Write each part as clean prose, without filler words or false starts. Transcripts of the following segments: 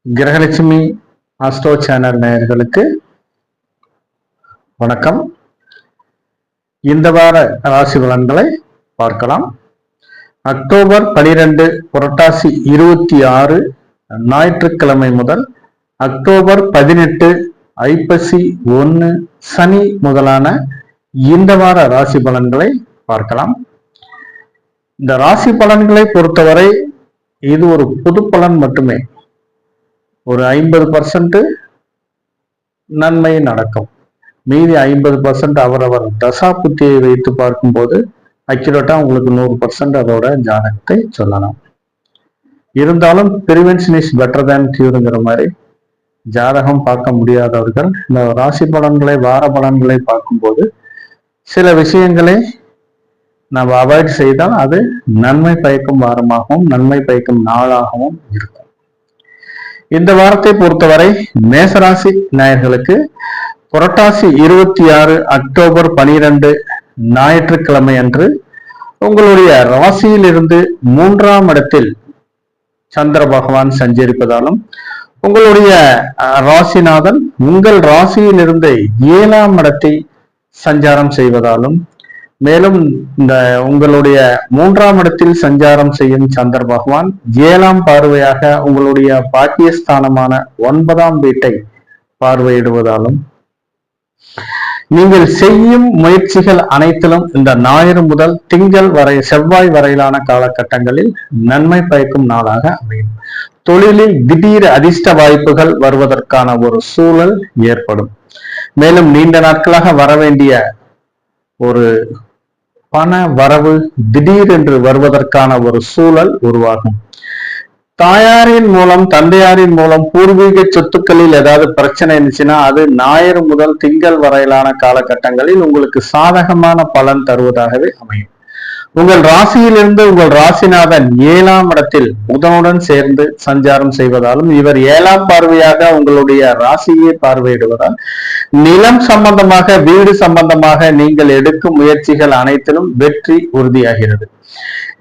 Grahalakshmi astro channel நேயர்களுக்கு வணக்கம். இந்த வார ராசி பலன்களை பார்க்கலாம். அக்டோபர் 12 புரட்டாசி 26 ஞாயிற்றுக்கிழமை முதல் அக்டோபர் 18 ஐப்பசி 1 சனி முதலான இந்த வார ராசி பலன்களை பார்க்கலாம். இந்த ராசி பலன்களை பொறுத்தவரை இது ஒரு பொது பலன் மட்டுமே. ஒரு 50% நன்மை நடக்கும். மீதி 50% அவரவர் தசா புத்தியை வைத்து பார்க்கும்போது அக்யூரேட்டா உங்களுக்கு 100% அதோட ஜாதகத்தை சொல்லலாம். இருந்தாலும் பிரிவென்ஷன் இஸ் பெட்டர் தேன் கியூருங்கிற மாதிரி ஜாதகம் பார்க்க முடியாதவர்கள் இந்த ராசி பலன்களை வார பலன்களை பார்க்கும்போது சில விஷயங்களை நாம் அவாய்ட் செய்தால் அது நன்மை பயக்கும் வாரமாகவும் நன்மை பயக்கும் நாளாகவும் இருக்கும். இந்த வாரத்தை பொறுத்தவரை மேசராசி நேயர்களுக்கு புரட்டாசி 26 அக்டோபர் 12 ஞாயிற்றுக்கிழமை அன்று உங்களுடைய ராசியிலிருந்து 3ஆம் இடத்தில் சந்திர பகவான் சஞ்சரிப்பதாலும் உங்களுடைய ராசிநாதன் உங்கள் ராசியிலிருந்து 7ஆம் இடத்தை சஞ்சாரம் செய்வதாலும் மேலும் இந்த உங்களுடைய 3ஆம் இடத்தில் சஞ்சாரம் செய்யும் சந்திர பகவான் 7ஆம் பார்வையாக உங்களுடைய பாக்கியஸ்தானமான 9ஆம் வீட்டை பார்வையிடுவதாலும் நீங்கள் செய்யும் முயற்சிகள் அனைத்திலும் இந்த ஞாயிறு முதல் திங்கள் வரை செவ்வாய் வரையிலான காலகட்டங்களில் நன்மை பயக்கும் நாளாக அமையும். தொழிலில் திடீர் அதிர்ஷ்ட வாய்ப்புகள் வருவதற்கான ஒரு சூழல் ஏற்படும். மேலும் நீண்ட நாட்களாக வர வேண்டிய ஒரு பண வரவு திடீரென்று வருவதற்கான ஒரு சூழல் உருவாகும். தாயாரின் மூலம் தந்தையாரின் மூலம் பூர்வீக சொத்துக்களில் ஏதாவது பிரச்சனை இருந்துச்சுன்னா அது ஞாயிறு முதல் திங்கள் வரையிலான காலகட்டங்களில் உங்களுக்கு சாதகமான பலன் தருவதாகவே அமையும். உங்கள் ராசியிலிருந்து உங்கள் ராசிநாதன் 7ஆம் இடத்தில் புதனுடன் சேர்ந்து சஞ்சாரம் செய்வதாலும் இவர் 7ஆம் பார்வையாக உங்களுடைய ராசியை பார்வையிடுவதால் நிலம் சம்பந்தமாக வீடு சம்பந்தமாக நீங்கள் எடுக்கும் முயற்சிகள் அனைத்திலும் வெற்றி உறுதியாகிறது.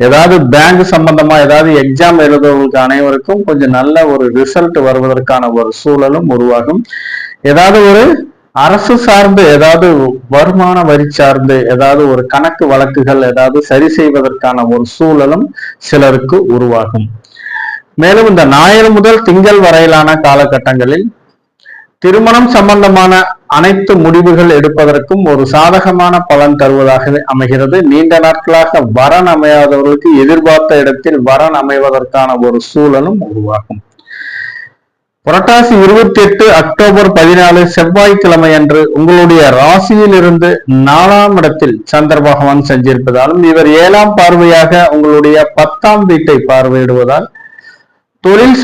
ஏதாவது பேங்க் சம்பந்தமா ஏதாவது எக்ஸாம் எழுதுவதற்கு அனைவருக்கும் கொஞ்சம் நல்ல ஒரு ரிசல்ட் வருவதற்கான ஒரு சூழலும் உருவாகும். ஏதாவது ஒரு அரசு சார்ந்து ஏதாவது வருமான வரி சார்ந்து ஏதாவது ஒரு கணக்கு வழக்குகள் ஏதாவது சரி செய்வதற்கான ஒரு சூழலும் சிலருக்கு உருவாகும். மேலும் இந்த ஞாயிறு முதல் திங்கள் வரையிலான காலகட்டங்களில் திருமணம் சம்பந்தமான அனைத்து முடிவுகள் எடுப்பதற்கும் ஒரு சாதகமான பலன் தருவதாக அமைகிறது. நீண்ட நாட்களாக வரன் அமையாதவர்களுக்கு எதிர்பார்த்த இடத்தில் வரன் அமைவதற்கான ஒரு சூழலும் உருவாகும். புரட்டாசி 28 அக்டோபர் 14 செவ்வாய்க்கிழமை அன்று உங்களுடைய ராசியில் இருந்து 4ஆம் இடத்தில் சந்திர பகவான் சஞ்சரிப்பதாலும் இவர் 7ஆம் பார்வையாக உங்களுடைய 10ஆம் வீட்டை பார்வையிடுவதால் தொழில்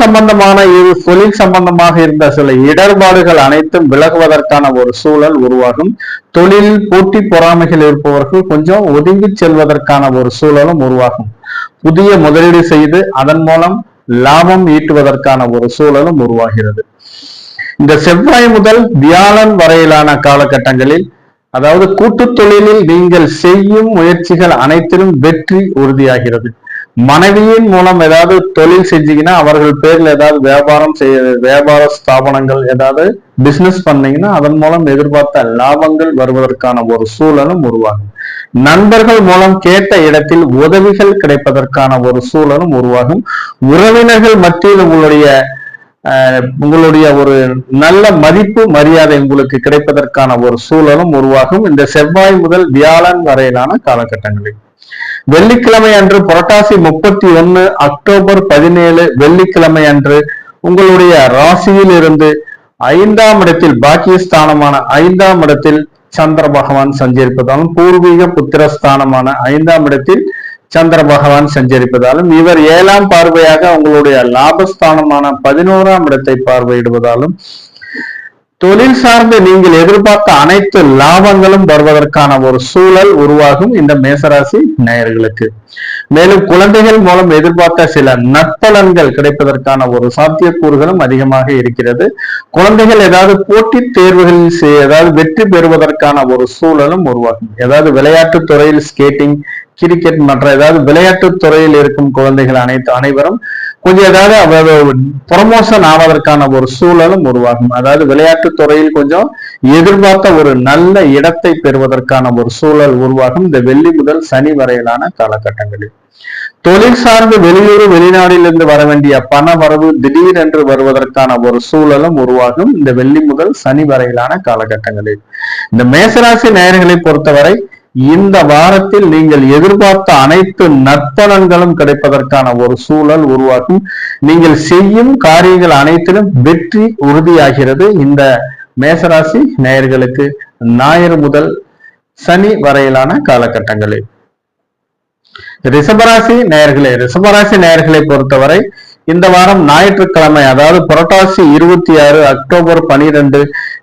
சம்பந்தமாக இருந்த சில இடர்பாடுகள் அனைத்தும் விலகுவதற்கான ஒரு சூழல் உருவாகும். தொழிலில் போட்டி பொறாமைகள் இருப்பவர்கள் கொஞ்சம் ஒதுங்கி செல்வதற்கான ஒரு சூழலும் உருவாகும். புதிய முதலீடு செய்து அதன் மூலம் லாபம் ஈட்டுவதற்கான ஒரு சூழலும் உருவாகிறது. இந்த செவ்வாய் முதல் வியாழன் வரையிலான காலகட்டங்களில் அதாவது கூட்டு தொழிலில் நீங்கள் செய்யும் முயற்சிகள் அனைத்திலும் வெற்றி உறுதியாகிறது. மனைவியின் மூலம் ஏதாவது தொழில் செஞ்சீங்கன்னா அவர்கள் பேர்ல ஏதாவது வியாபார ஸ்தாபனங்கள் ஏதாவது பிசினஸ் பண்ணீங்கன்னா அதன் மூலம் எதிர்பார்த்த லாபங்கள் வருவதற்கான ஒரு சூழலும் உருவாகும். நண்பர்கள் மூலம் கேட்ட இடத்தில் உதவிகள் கிடைப்பதற்கான ஒரு சூழலும் உருவாகும். உறவினர்கள் மத்தியில் உங்களுடைய ஒரு நல்ல மதிப்பு மரியாதை உங்களுக்கு கிடைப்பதற்கான ஒரு சூழலும் உருவாகும். இந்த செவ்வாய் முதல் வியாழன் வரையிலான காலகட்டங்களில் வெள்ளிக்கிழமை அன்று புரட்டாசி 31 அக்டோபர் 17 வெள்ளிக்கிழமை அன்று உங்களுடைய ராசியில் இருந்து 5ஆம் இடத்தில் பாக்கியஸ்தானமான 5ஆம் இடத்தில் சந்திர பகவான் சஞ்சரிப்பதாலும் பூர்வீக புத்திரஸ்தானமான 5ஆம் இடத்தில் சந்திர பகவான் சஞ்சரிப்பதாலும் இவர் 7ஆம் பார்வையாக உங்களுடைய லாபஸ்தானமான 11ஆம் இடத்தை பார்வையிடுவதாலும் தொழில் சார்ந்து நீங்கள் எதிர்பார்த்த அனைத்து லாபங்களும் வருவதற்கான ஒரு சூழல் உருவாகும் இந்த மேசராசி நேயர்களுக்கு. மேலும் குழந்தைகள் மூலம் எதிர்பார்த்த சில நற்பலன்கள் கிடைப்பதற்கான ஒரு சாத்தியக்கூறுகளும் அதிகமாக இருக்கிறது. குழந்தைகள் ஏதாவது போட்டித் தேர்வுகளில் ஏதாவது வெற்றி பெறுவதற்கான ஒரு சூழலும் உருவாகும். ஏதாவது விளையாட்டுத் துறையில் ஸ்கேட்டிங், கிரிக்கெட் மற்ற ஏதாவது விளையாட்டுத் துறையில் இருக்கும் குழந்தைகள் அனைவரும் கொஞ்சம் ஏதாவது ப்ரமோஷன் ஆவதற்கான ஒரு சூழலும் உருவாகும். அதாவது விளையாட்டுத் துறையில் கொஞ்சம் எதிர்பார்த்த ஒரு நல்ல இடத்தை பெறுவதற்கான ஒரு சூழல் உருவாகும் இந்த வெள்ளி முதல் சனி வரையிலான காலகட்டங்களில். தொழில் சார்ந்து வெளியூர் வெளிநாட்டிலிருந்து வர வேண்டிய பண வரவு திடீரென்று வருவதற்கான ஒரு சூழலும் உருவாகும் இந்த வெள்ளி முதல் சனி வரையிலான காலகட்டங்களில். இந்த மேசராசி நேயர்களை பொறுத்தவரை இந்த வாரத்தில் நீங்கள் எதிர்பார்த்த அனைத்து நற்பலன்களும் கிடைப்பதற்கான ஒரு சூழல் உருவாகும். நீங்கள் செய்யும் காரியங்கள் அனைத்திலும் வெற்றி உறுதியாகிறது. இந்த மேசராசி நேயர்களுக்கு ஞாயிறு முதல் சனி வரையிலான காலகட்டங்களில். ரிஷபராசி நேயர்களை பொறுத்தவரை இந்த வாரம் ஞாயிற்றுக்கிழமை, அதாவது புரட்டாசி 26 அக்டோபர் 12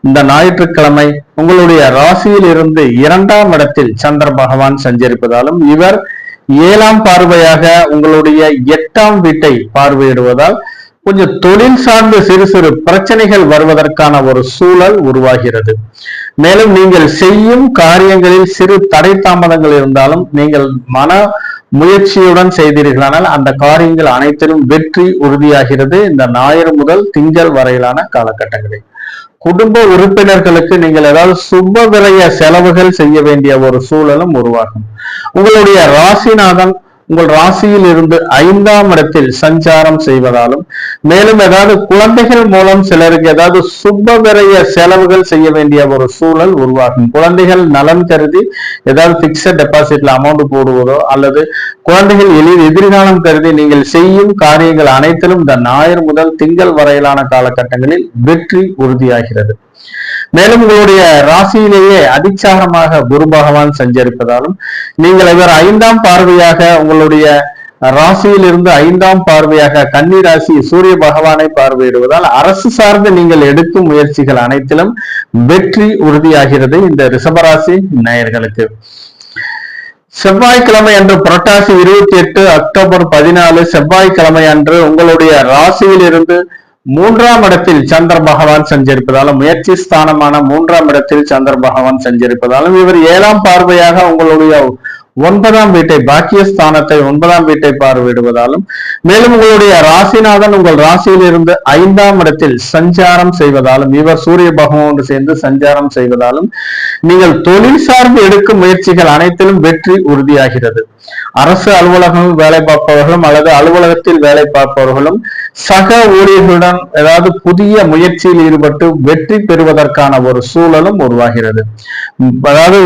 இந்த ஞாயிற்றுக்கிழமை உங்களுடைய ராசியில் இருந்து 2ஆம் இடத்தில் சந்திர பகவான் சஞ்சரிப்பதாலும் இவர் 7ஆம் பார்வையாக உங்களுடைய 8ஆம் வீட்டை பார்வையிடுவதால் கொஞ்சம் தொழில் சார்ந்து சிறு சிறு பிரச்சனைகள் வருவதற்கான ஒரு சூழல் உருவாகிறது. மேலும் நீங்கள் செய்யும் காரியங்களில் சிறு தடை தாமதங்கள் இருந்தாலும் நீங்கள் மன முயற்சியுடன் செய்தீர்களானால் அந்த காரியங்கள் அனைத்திலும் வெற்றி உறுதியாகிறது இந்த ஞாயிறு முதல் திங்கள் வரையிலான காலகட்டங்களில். குடும்ப உறுப்பினர்களுக்கு நீங்கள் ஏதாவது சுப விரய செலவுகள் செய்ய வேண்டிய ஒரு சூழலும் உருவாகும். உங்களுடைய ராசிநாதன் உங்கள் ராசியில் இருந்து 5ஆம் இடத்தில் சஞ்சாரம் செய்வதாலும் மேலும் ஏதாவது குழந்தைகள் மூலம் சிலருக்கு ஏதாவது சுப விரய செலவுகள் செய்ய வேண்டிய ஒரு சூழல் உருவாகும். குழந்தைகள் நலன் கருதி ஏதாவது பிக்சட் டெபாசிட்ல அமௌண்ட் போடுவதோ அல்லது குழந்தைகள் எதிர்காலம் கருதி நீங்கள் செய்யும் காரியங்கள் அனைத்திலும் இந்த ஞாயிறு முதல் திங்கள் வரையிலான காலகட்டங்களில் வெற்றி உறுதியாகிறது. மேலும் உங்களுடைய ராசியிலேயே அதிச்சாரமாக குரு பகவான் சஞ்சரிப்பதாலும் நீங்கள் இவர் 5ஆம் பார்வையாக உங்களுடைய ராசியில் இருந்து 5ஆம் பார்வையாக கன்னி ராசி சூரிய பகவானை பார்வையிடுவதால் அரசு சார்ந்து நீங்கள் எடுக்கும் முயற்சிகள் அனைத்திலும் வெற்றி உறுதியாகிறது இந்த ரிஷபராசி நேயர்களுக்கு. செவ்வாய்க்கிழமை அன்று புரட்டாசி 28 அக்டோபர் 14 செவ்வாய்க்கிழமை அன்று உங்களுடைய ராசியில் இருந்து 3ஆம் இடத்தில் சந்திர பகவான் சஞ்சரிப்பதாலும் முயற்சி ஸ்தானமான 3ஆம் இடத்தில் சந்திர பகவான் சஞ்சரிப்பதாலும் இவர் 7ஆம் பார்வையாக உங்களுடைய 9ஆம் வீட்டை பாக்கியஸ்தானத்தை 9ஆம் வீட்டை பார்வையிடுவதாலும் மேலும் உங்களுடைய ராசிநாதன் உங்கள் ராசியில் இருந்து 5ஆம் இடத்தில் சஞ்சாரம் செய்வதாலும் இவர் சூரிய பகவானோடு சேர்ந்து சஞ்சாரம் செய்வதாலும் நீங்கள் தொழில் சார்ந்து எடுக்கும் முயற்சிகள் அனைத்திலும் வெற்றி உறுதியாகிறது. அரசு அலுவலகம் வேலை பார்ப்பவர்களும் அல்லது அலுவலகத்தில் வேலை பார்ப்பவர்களும் சக ஊழியர்களுடன் ஏதாவது புதிய முயற்சியில் ஈடுபட்டு வெற்றி பெறுவதற்கான ஒரு சூழலும் உருவாகிறது. அதாவது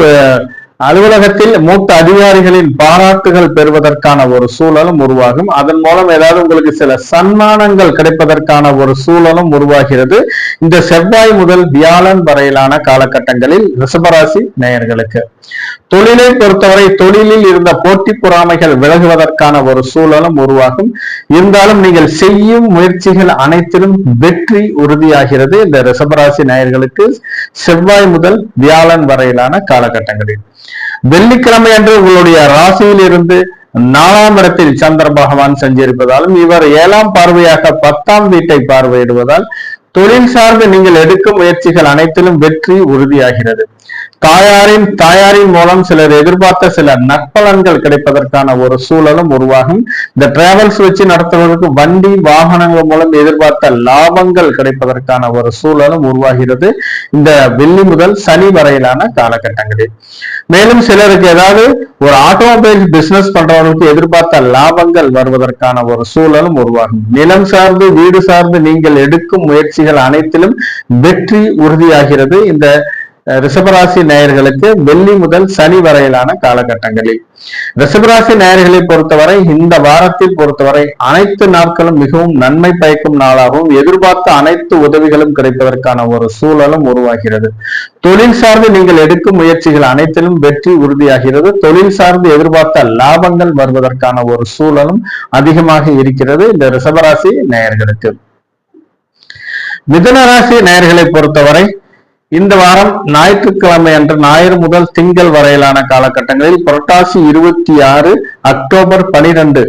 அலுவலகத்தில் மூத்த அதிகாரிகளின் பாராட்டுகள் பெறுவதற்கான ஒரு சூழலும் உருவாகும். அதன் மூலம் ஏதாவது உங்களுக்கு சில சன்மானங்கள் கிடைப்பதற்கான ஒரு சூழலும் உருவாகிறது இந்த செவ்வாய் முதல் வியாழன் வரையிலான காலகட்டங்களில் ரிஷபராசி நேயர்களுக்கு. தொழிலை பொறுத்தவரை தொழிலில் இருந்த போட்டி பொறாமைகள் விலகுவதற்கான ஒரு சூழலும் உருவாகும். இருந்தாலும் நீங்கள் செய்யும் முயற்சிகள் அனைத்திலும் வெற்றி உறுதியாகிறது இந்த ரிஷபராசி நேயர்களுக்கு செவ்வாய் முதல் வியாழன் வரையிலான காலகட்டங்களில். வெள்ளிக்கிழமை அன்று உங்களுடைய ராசியில் இருந்து 4ஆம் இடத்தில் சந்திர பகவான் சஞ்சரிப்பதாலும் இவர் 7ஆம் பார்வையாக 10ஆம் வீட்டை பார்வையிடுவதால் தொழில் சார்ந்து நீங்கள் எடுக்கும் முயற்சிகள் அனைத்திலும் வெற்றி உறுதியாகிறது. தாயாரின் மூலம் சிலர் எதிர்பார்த்த சில நற்பலன்கள் கிடைப்பதற்கான ஒரு சூழலும் உருவாகும். இந்த டிராவல்ஸ் வச்சு நடத்துவதற்கு வண்டி வாகனங்கள் மூலம் எதிர்பார்த்த லாபங்கள் கிடைப்பதற்கான ஒரு சூழலும் உருவாகிறது இந்த வெள்ளி முதல் சனி வரையிலான காலகட்டங்களில். மேலும் சிலருக்கு ஏதாவது ஒரு ஆட்டோமொபைல் பிசினஸ் பண்றவர்களுக்கு எதிர்பார்த்த லாபங்கள் வருவதற்கான ஒரு சூழலும் உருவாகும். நிலம் சார்ந்து வீடு சார்ந்து நீங்கள் எடுக்கும் முயற்சிகள் அனைத்திலும் வெற்றி உறுதியாகிறது இந்த ரிஷபராசி நேயர்களுக்கு வெள்ளி முதல் சனி வரையிலான காலகட்டங்களில். ரிஷபராசி நேயர்களை பொறுத்தவரை இந்த வாரத்தில் பொறுத்தவரை அனைத்து நாட்களும் மிகவும் நன்மை பயக்கும் நாளாகவும் எதிர்பார்த்த அனைத்து உதவிகளும் கிடைப்பதற்கான ஒரு சூழலும் உருவாகிறது. தொழில் சார்ந்து நீங்கள் எடுக்கும் முயற்சிகள் அனைத்திலும் வெற்றி உறுதியாகிறது. தொழில் சார்ந்து எதிர்பார்த்த லாபங்கள் வருவதற்கான ஒரு சூழலும் அதிகமாக இருக்கிறது இந்த ரிஷபராசி நேயர்களுக்கு. மிதுன ராசி நேயர்களை பொறுத்தவரை இந்த வாரம் ஞாயிற்றுக்கிழமை அன்று ஞாயிறு முதல் திங்கள் வரையிலான காலகட்டங்களில் புரட்டாசி 26 அக்டோபர் 12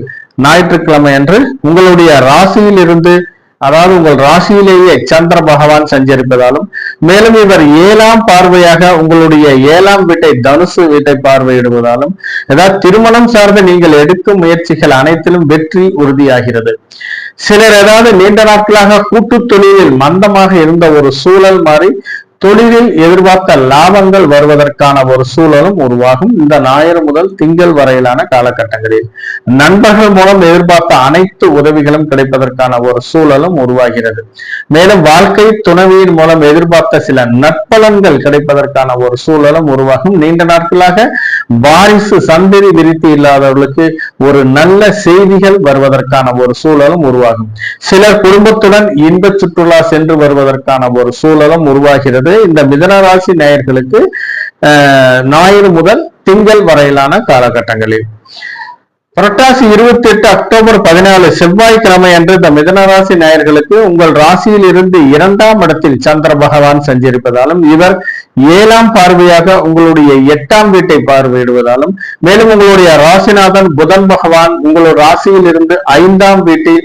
ஞாயிற்றுக்கிழமை அன்று உங்களுடைய ராசியில் இருந்து அதாவது உங்கள் ராசியிலேயே சந்திர பகவான் சஞ்சரிப்பதாலும், மேலும் இவர் 7ஆம் பார்வையாக உங்களுடைய 7ஆம் வீட்டை தனுசு வீட்டை பார்வையிடுவதாலும், ஏதாவது திருமணம் சார்ந்த நீங்கள் எடுக்கும் முயற்சிகள் அனைத்திலும் வெற்றி உறுதியாகிறது. சிலர் ஏதாவது நீண்ட நாட்களாக கூட்டு தொழிலில் மந்தமாக இருந்த ஒரு சூழல் மாறி தொழிலில் எதிர்பார்த்த லாபங்கள் வருவதற்கான ஒரு சூழலும் உருவாகும். இந்த ஞாயிறு முதல் திங்கள் வரையிலான காலகட்டங்களில் நண்பர்கள் மூலம் எதிர்பார்த்த அனைத்து உதவிகளும் கிடைப்பதற்கான ஒரு சூழலும் உருவாகிறது. மேலும் வாழ்க்கை துணைவியின் மூலம் எதிர்பார்த்த சில நற்பலன்கள் கிடைப்பதற்கான ஒரு சூழலும் உருவாகும். நீண்ட நாட்களாக வாரிசு சந்ததி விருத்தி இல்லாதவர்களுக்கு ஒரு நல்ல செய்திகள் வருவதற்கான ஒரு சூழலும் உருவாகும். சிலர் குடும்பத்துடன் இன்ப சுற்றுலா சென்று வருவதற்கான ஒரு சூழலும் உருவாகிறது. இந்த மிதுன ராசி நேயர்களுக்கு ஞாயிறு முதல் திங்கள் வரையிலான காலகட்டங்களில் புரட்டாசி 28 அக்டோபர் 14 செவ்வாய்க்கிழமை அன்று இந்த மிதுன ராசி நேயர்களுக்கு உங்கள் ராசியில் இருந்து 2ஆம் இடத்தில் சந்திர பகவான் சஞ்சரிப்பதாலும், இவர் 7ஆம் பார்வையாக உங்களுடைய 8ஆம் வீட்டை பார்வையிடுவதாலும், மேலும் உங்களுடைய ராசிநாதன் புதன் பகவான் உங்களுடைய ராசியில் இருந்து 5ஆம் வீட்டில்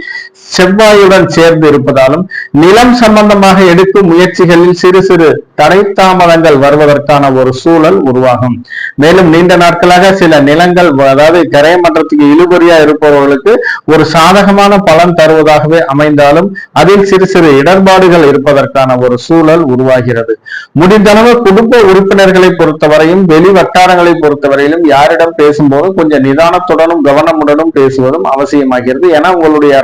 செவ்வாயுடன் சேர்ந்து இருப்பதாலும், நிலம் சம்பந்தமாக எடுக்கும் முயற்சிகளில் சிறு சிறு தடை தாமதங்கள் வருவதற்கான ஒரு சூழல் உருவாகும். மேலும் நீண்ட நாட்களாக சில நிலங்கள், அதாவது கரையமன்றத்துக்கு இழுபறியா இருப்பவர்களுக்கு ஒரு சாதகமான பலன் தருவதாகவே அமைந்தாலும் அதில் சிறு சிறு இடர்பாடுகள் இருப்பதற்கான ஒரு சூழல் உருவாகிறது. முடிந்தளவு குடும்ப உறுப்பினர்களை பொறுத்தவரையும் வெளி வட்டாரங்களை பொறுத்தவரையிலும் யாரிடம் பேசும்போது கொஞ்சம் நிதானத்துடனும் கவனமுடனும் பேசுவதும் அவசியமாகிறது. ஏன்னா உங்களுடைய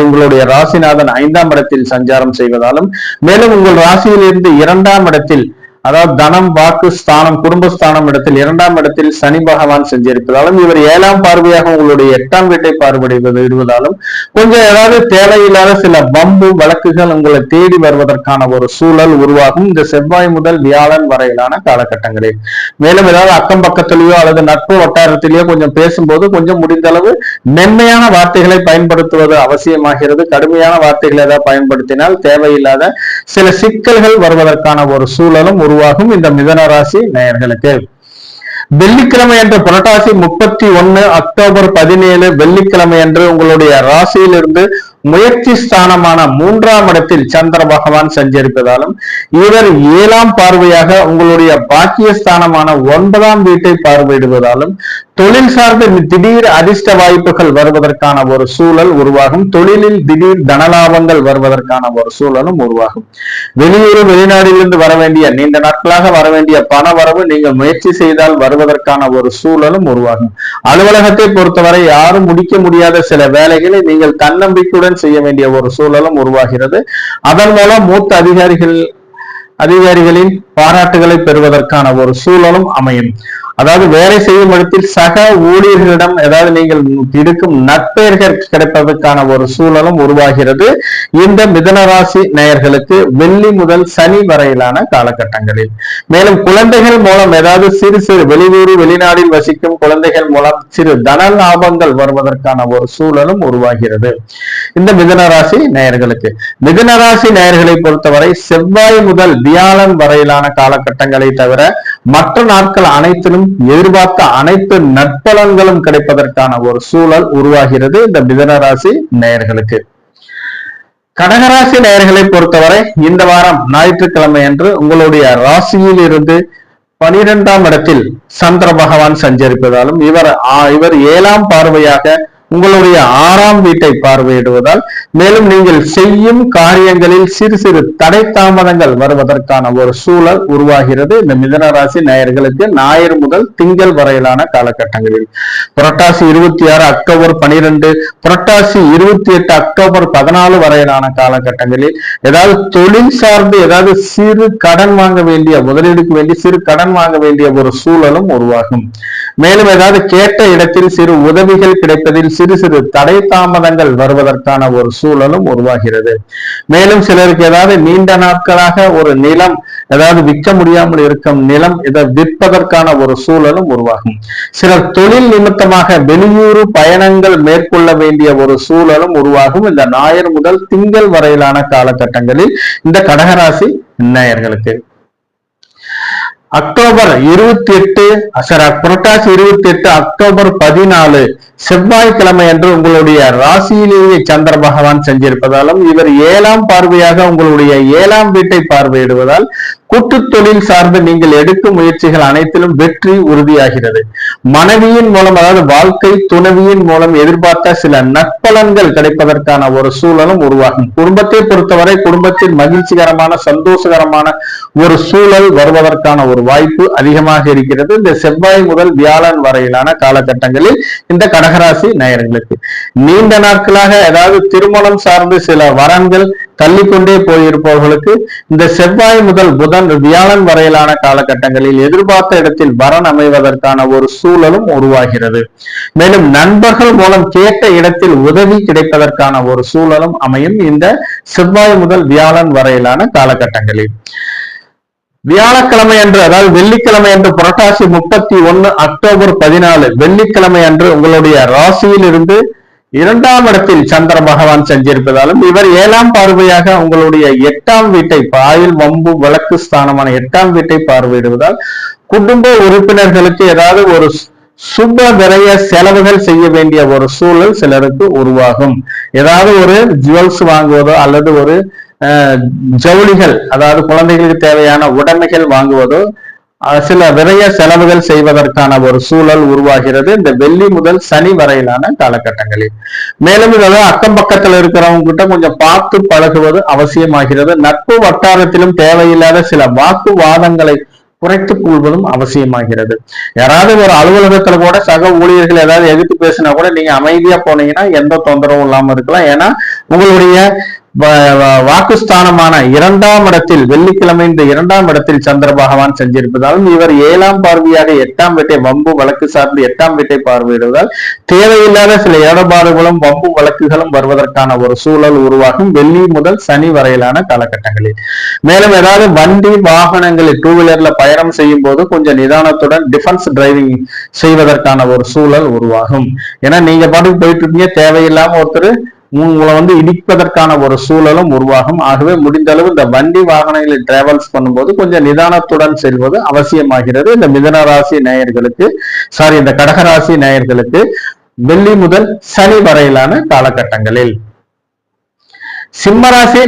உங்களுடைய ராசிநாதன் 5ஆம் இடத்தில் சஞ்சாரம் செய்வதாலும், மேலும் உங்கள் ராசியில் இருந்து 2ஆம் இடத்தில், அதாவது தனம் வாக்கு ஸ்தானம் குடும்பஸ்தானம் இடத்தில் 2ஆம் இடத்தில் சனி பகவான் சஞ்சரிப்பதாலும், இவர் 7ஆம் பார்வையாக உங்களுடைய 8ஆம் வீட்டை பார்வையிடுவதாலும் கொஞ்சம் ஏதாவது தேவையில்லாத சில வம்பு வழக்குகள் உங்களை தேடி வருவதற்கான ஒரு சூழல் உருவாகும் இந்த செவ்வாய் முதல் வியாழன் வரையிலான காலகட்டங்களில். மேலும் ஏதாவது அக்கம் பக்கத்திலேயோ அல்லது நட்பு வட்டாரத்திலேயோ கொஞ்சம் பேசும்போது கொஞ்சம் முடிந்த அளவு மென்மையான வார்த்தைகளை பயன்படுத்துவது அவசியமாகிறது. கடுமையான வார்த்தைகளை ஏதாவது பயன்படுத்தினால் தேவையில்லாத சில சிக்கல்கள் வருவதற்கான ஒரு சூழலும் உருவாகும் இந்த மிதுன ராசி நேயர்களுக்கு. வெள்ளிக்கிழமை அன்று புரட்டாசி 31 அக்டோபர் 17 வெள்ளிக்கிழமை அன்று உங்களுடைய ராசியிலிருந்து முயற்சி ஸ்தானமான 3ஆம் இடத்தில் சந்திர பகவான் சஞ்சரிப்பதாலும், இவர் 7ஆம் பார்வையாக உங்களுடைய பாக்கிய ஸ்தானமான 9ஆம் வீட்டை பார்வையிடுவதாலும் தொழில் சார்ந்த திடீர் அதிர்ஷ்ட வாய்ப்புகள் வருவதற்கான ஒரு சூழல் உருவாகும். தொழிலில் திடீர் தனலாபங்கள் வருவதற்கான ஒரு சூழலும் உருவாகும். வெளியூர் வெளிநாட்டிலிருந்து வர வேண்டிய நீண்ட நாட்களாக வர வேண்டிய பண வரவு நீங்கள் முயற்சி செய்தால் வருவதற்கான ஒரு சூழலும் உருவாகும். அலுவலகத்தை பொறுத்தவரை யாரும் முடிக்க முடியாத சில வேலைகளை நீங்கள் தன்னம்பிக்கையுடன் செய்ய வேண்டிய ஒரு சூழலும் உருவாகிறது. அதன் மூலம் மூத்த அதிகாரிகளின் பாராட்டுகளை பெறுவதற்கான ஒரு சூழலும் அமையும். அதாவது வேலை செய்யும் இடத்தில் சக ஊழியர்களிடம் ஏதாவது நீங்கள் இருக்கும் நற்பெயர்கள் கிடைப்பதற்கான ஒரு சூழலும் உருவாகிறது இந்த மிதுன ராசி நேயர்களுக்கு வெள்ளி முதல் சனி வரையிலான காலகட்டங்களில். மேலும் குழந்தைகள் மூலம் ஏதாவது சிறு சிறு வெளியூர் வெளிநாட்டில் வசிக்கும் குழந்தைகள் மூலம் சிறு தன லாபங்கள் வருவதற்கான ஒரு சூழலும் உருவாகிறது இந்த மிதுன ராசி நேயர்களுக்கு. மிதுன ராசி நேயர்களை பொறுத்தவரை செவ்வாய் முதல் வியாழன் வரையிலான காலகட்டங்களை தவிர மற்ற நாட்கள் அனைத்திலும் எதிர்பார்த்த அனைத்து நற்பலன்களும் கிடைப்பதற்கான ஒரு சூழல் உருவாகிறது இந்த மிதுன ராசி நேயர்களுக்கு. கடகராசி நேயர்களை பொறுத்தவரை இந்த வாரம் ஞாயிற்றுக்கிழமை அன்று உங்களுடைய ராசியில் இருந்து 12ஆம் இடத்தில் சந்திர பகவான் சஞ்சரிப்பதாலும், இவர் 7ஆம் பார்வையாக உங்களுடைய 6ஆம் வீட்டை பார்வையிடுவதால், மேலும் நீங்கள் செய்யும் காரியங்களில் சிறு சிறு தடை தாமதங்கள் வருவதற்கான ஒரு சூழல் உருவாகிறது இந்த மிதுன ராசி நேயர்களுக்கு ஞாயிறு முதல் திங்கள் வரையிலான காலகட்டங்களில். புரட்டாசி 26 அக்டோபர் 12 புரட்டாசி 28 அக்டோபர் 14 வரையிலான காலகட்டங்களில் ஏதாவது தொழில் சார்ந்து ஏதாவது சிறு கடன் வாங்க வேண்டிய, முதலீடுக்கு வேண்டி சிறு கடன் வாங்க வேண்டிய ஒரு சூழலும் உருவாகும். மேலும் ஏதாவது கேட்ட இடத்தில் சிறு உதவிகள் கிடைப்பதில் சிறு சிறு தடை தாமதங்கள் வருவதற்கான ஒரு சூழலும் உருவாகிறது. மேலும் சிலருக்கு ஏதாவது நீண்ட நாட்களாக ஒரு நிலம் ஏதாவது விற்க முடியாமல் இருக்கும் நிலம் இதை விற்பதற்கான ஒரு சூழலும் உருவாகும். சிலர் தொழில் நிமித்தமாக வெளியூர் பயணங்கள் மேற்கொள்ள வேண்டிய ஒரு சூழலும் உருவாகும் இந்த ஞாயிறு முதல் திங்கள் வரையிலான காலகட்டங்களில் இந்த கடகராசி நேயர்களுக்கு. அக்டோபர் 28 புரட்டாசி 28 அக்டோபர் 14 செவ்வாய்க்கிழமை என்று உங்களுடைய ராசியிலேயே சந்திர பகவான் செஞ்சிருப்பதாலும் இவர் 7ஆம் பார்வையாக உங்களுடைய 7ஆம் வீட்டை பார்வையிடுவதால் கூட்டு தொழில் சார்ந்து நீங்கள் எடுக்கும் முயற்சிகள் அனைத்திலும் வெற்றி உறுதியாகிறது. மனைவியின் மூலம் அதாவது வாழ்க்கை துணைவியின் மூலம் எதிர்பார்த்த சில நற்பலன்கள் கிடைப்பதற்கான ஒரு சூழலும் உருவாகும். குடும்பத்தை பொறுத்தவரை குடும்பத்தில் மகிழ்ச்சிகரமான சந்தோஷகரமான ஒரு சூழல் வருவதற்கான ஒரு வாய்ப்பு அதிகமாக இருக்கிறது. இந்த செவ்வாய் முதல் வியாழன் வரையிலான காலகட்டங்களில் இந்த கடகராசி நேயர்களுக்கு நீண்ட நாட்களாக ஏதாவது திருமணம் சார்ந்து சில வரன்கள் தள்ளிக்கொண்டே போயிருப்பவர்களுக்கு இந்த செவ்வாய் முதல் புதன் வியாழன் வரையிலான காலகட்டங்களில் எதிர்பார்த்த இடத்தில் வரன் அமைவதற்கான ஒரு சூழலும் உருவாகிறது. மேலும் நண்பர்கள் மூலம் கேட்ட இடத்தில் உதவி கிடைப்பதற்கான ஒரு சூழலும் அமையும் இந்த செவ்வாய் முதல் வியாழன் வரையிலான காலகட்டங்களில். வியாழக்கிழமை அன்று அதாவது வெள்ளிக்கிழமை அன்று புரட்டாசி 31 அக்டோபர் 14 வெள்ளிக்கிழமை அன்று உங்களுடைய ராசியில் இருந்து 2ஆம் இடத்தில் சந்திர பகவான் செஞ்சிருப்பதாலும் இவர் 7ஆம் பார்வையாக உங்களுடைய 8ஆம் வீட்டை ஆயுள் வம்பு வழக்கு ஸ்தானமான 8ஆம் வீட்டை பார்வையிடுவதால் குடும்ப உறுப்பினர்களுக்கு ஏதாவது ஒரு சுப விரய செலவுகள் செய்ய வேண்டிய ஒரு சூழல் சிலருக்கு உருவாகும். ஏதாவது ஒரு ஜுவல்ஸ் வாங்குவதோ அல்லது ஒரு ஜவுளிகள் அதாவது குழந்தைகளுக்கு தேவையான உடைமைகள் வாங்குவதோ சில விரய செலவுகள் செய்வதற்கான ஒரு சூழல் உருவாகிறது இந்த வெள்ளி முதல் சனி வரையிலான காலகட்டங்களில். மேலும் இதாவது அக்கம் பக்கத்தில் இருக்கிறவங்க கிட்ட கொஞ்சம் பார்த்து பழகுவது அவசியமாகிறது. நட்பு வட்டாரத்திலும் தேவையில்லாத சில வாக்குவாதங்களை குறைத்துக் கொள்வதும் அவசியமாகிறது. யாராவது ஒரு அலுவலகத்துல கூட சக ஊழியர்கள் ஏதாவது எதிர்த்து பேசினா கூட நீங்க அமைதியா போனீங்கன்னா எந்த தொந்தரவும் இல்லாம இருக்கலாம். ஏன்னா உங்களுடைய வாக்குஸ்தானமான 2ஆம் இடத்தில் வெள்ளிக்கிழமை இந்த 2ஆம் இடத்தில் சந்திர பகவான் செஞ்சிருப்பதாலும் இவர் 7ஆம் பார்வையாக 8ஆம் வீட்டை வம்பு வழக்கு சார்ந்து 8ஆம் வீட்டை பார்வையிடுவதால் தேவையில்லாத சில ஏற்பாடுகளும் வம்பு வழக்குகளும் வருவதற்கான ஒரு சூழல் உருவாகும் வெள்ளி முதல் சனி வரையிலான காலகட்டங்களில். மேலும் ஏதாவது வண்டி வாகனங்களில் 2 வீலர்ல பயணம் செய்யும் போது கொஞ்சம் நிதானத்துடன் டிஃபென்ஸ் டிரைவிங் செய்வதற்கான ஒரு சூழல் உருவாகும். ஏன்னா நீங்க பாட்டுக்கு போயிட்டு இருக்கீங்க, தேவையில்லாம ஒருத்தர் உங்களை இடிப்பதற்கான ஒரு சூழலும் உருவாகும். ஆகவே முடிந்த அளவு இந்த வண்டி வாகனங்களில் டிராவல்ஸ் பண்ணும்போது கொஞ்சம் நிதானத்துடன் செல்வது அவசியமாகிறது. இந்த மிதுன ராசி நேயர்களுக்கு இந்த கடகராசி நேயர்களுக்கு வெள்ளி முதல் சனி வரையிலான காலகட்டங்களில். சிம்மராசி